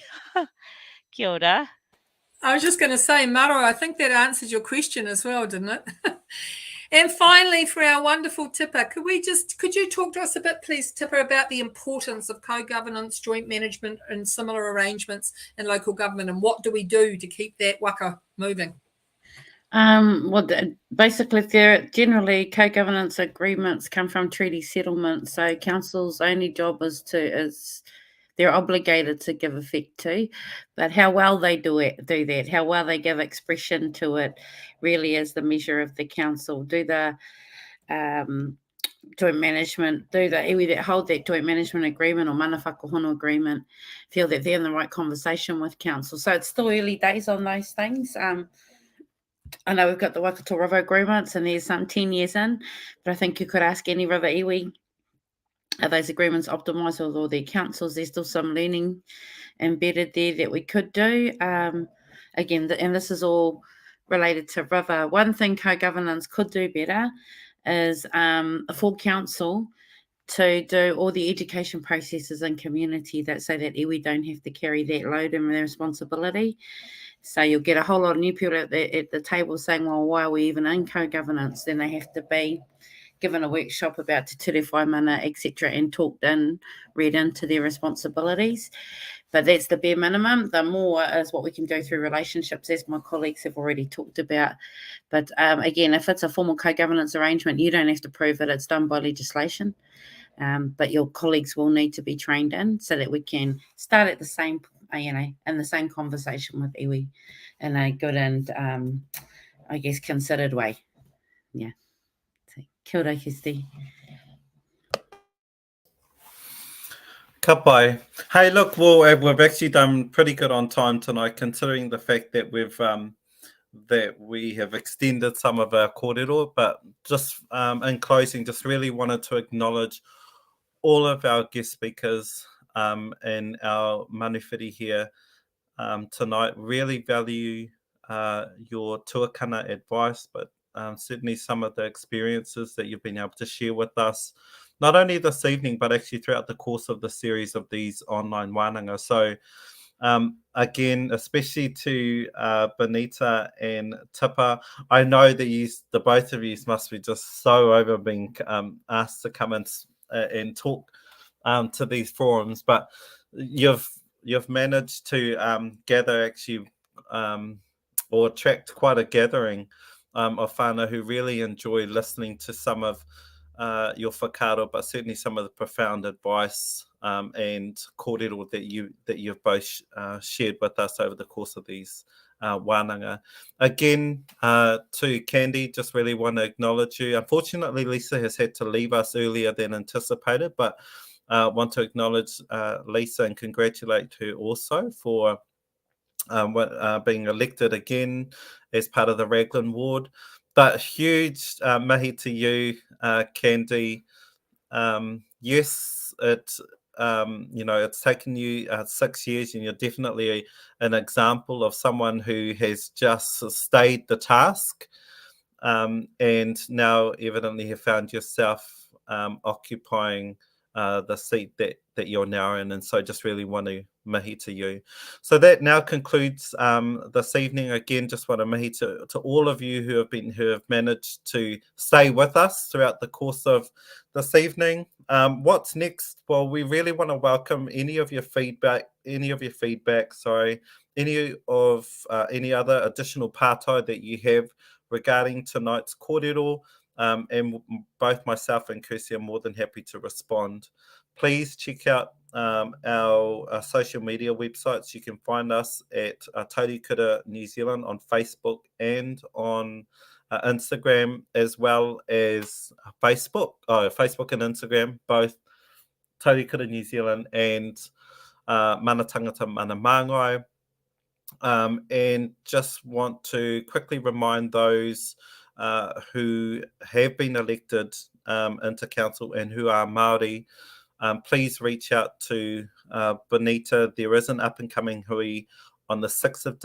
Kia ora. I was just going to say, Maro, I think that answered your question as well, didn't it? And finally, for our wonderful Tipper, could you talk to us a bit, please, Tipper, about the importance of co-governance, joint management, and similar arrangements in local government, and what do we do to keep that waka moving? Basically, generally co-governance agreements come from treaty settlements. So council's only job is they're obligated to give effect to, but how well they do that, how well they give expression to it, really is the measure of the council. Do the joint management, do the iwi that hold that joint management agreement or mana whakahono agreement, feel that they're in the right conversation with council. So it's still early days on those things. I know we've got the Waikato River agreements, and there's some 10 years in, but I think you could ask any river iwi, are those agreements optimised with all their councils? There's still some learning embedded there that we could do. Again, and this is all related to river. One thing co-governance could do better is a full council to do all the education processes in community, that so that iwi don't have to carry that load and the responsibility. So you'll get a whole lot of new people at the table saying, well, why are we even in co-governance? Then they have to be given a workshop about te ture whaimana, etc., and talked in, read into their responsibilities. But that's the bare minimum. The more is what we can do through relationships, as my colleagues have already talked about. But again, if it's a formal co-governance arrangement, you don't have to prove it. It's done by legislation. But your colleagues will need to be trained in, so that we can start at the same, in the same conversation with iwi in a good and, I guess, considered way. Yeah. So, kia ora, Kirsty. Ka pai. Hey, look, we've actually done pretty good on time tonight, considering the fact that we have extended some of our kōrero. But just in closing, just really wanted to acknowledge all of our guest speakers and our maniwhiri here tonight. Really value your tuakana advice, but certainly some of the experiences that you've been able to share with us, not only this evening, but actually throughout the course of the series of these online wānanga. So again, especially to Benita and Tipper, I know that the both of you must be just so over being asked to come and talk to these forums, but you've managed to gather actually or attract quite a gathering of whānau who really enjoy listening to some of your whakaaro, but certainly some of the profound advice and kōrero that you've both shared with us over the course of these wānanga. Again, to Candy, just really want to acknowledge you. Unfortunately, Lisa has had to leave us earlier than anticipated, but want to acknowledge Lisa and congratulate her also for being elected again as part of the Raglan ward. But huge mahi to you, Candy. Yes, it's taken you 6 years, and you're definitely an example of someone who has just stayed the task, and now evidently have found yourself occupying the seat that you're now in. And so just really want to mihi to you. So that now concludes this evening. Again, just want to mihi to all of you who have managed to stay with us throughout the course of this evening. What's next? Well, we really want to welcome any of your feedback, any other additional pātai that you have regarding tonight's kōrero, and both myself and Kirsty are more than happy to respond. Please check out our social media websites. You can find us at Taurikura New Zealand on Facebook and on Instagram, as well as Facebook and Instagram, both Taurikura New Zealand and Mana Tangata Mana Māngai. And just want to quickly remind those who have been elected into council and who are Māori, please reach out to Bonita. There is an up-and-coming hui on the 6th of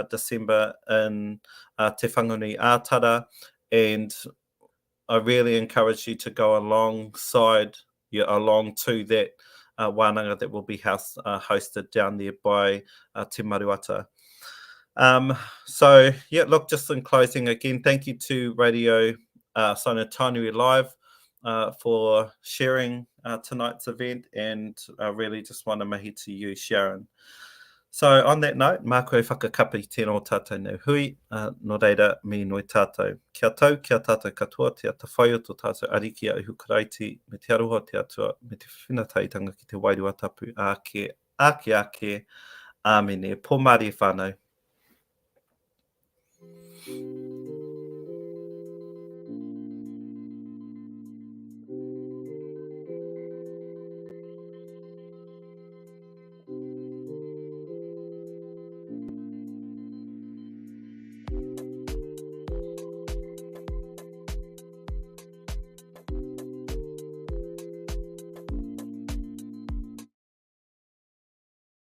December in Te Whanganui Ātara, and I really encourage you to go along to that wānanga that will be hosted down there by Te Maruata. So, yeah, look, just in closing, again, thank you to Radio Tainui Live for sharing tonight's event, and I really just want to mihi to you, Sharon. So, on that note, mā koe whakakapi tēnā tātou nau hui, no reira me noi tātou. Kia tau, kia tātou katoa, te ata whai o tō tātou ariki a uhu karaiti, me te aroha te atua, me te whinateitanga ki te wairua tapu, ake, amene, pō Māori whānau.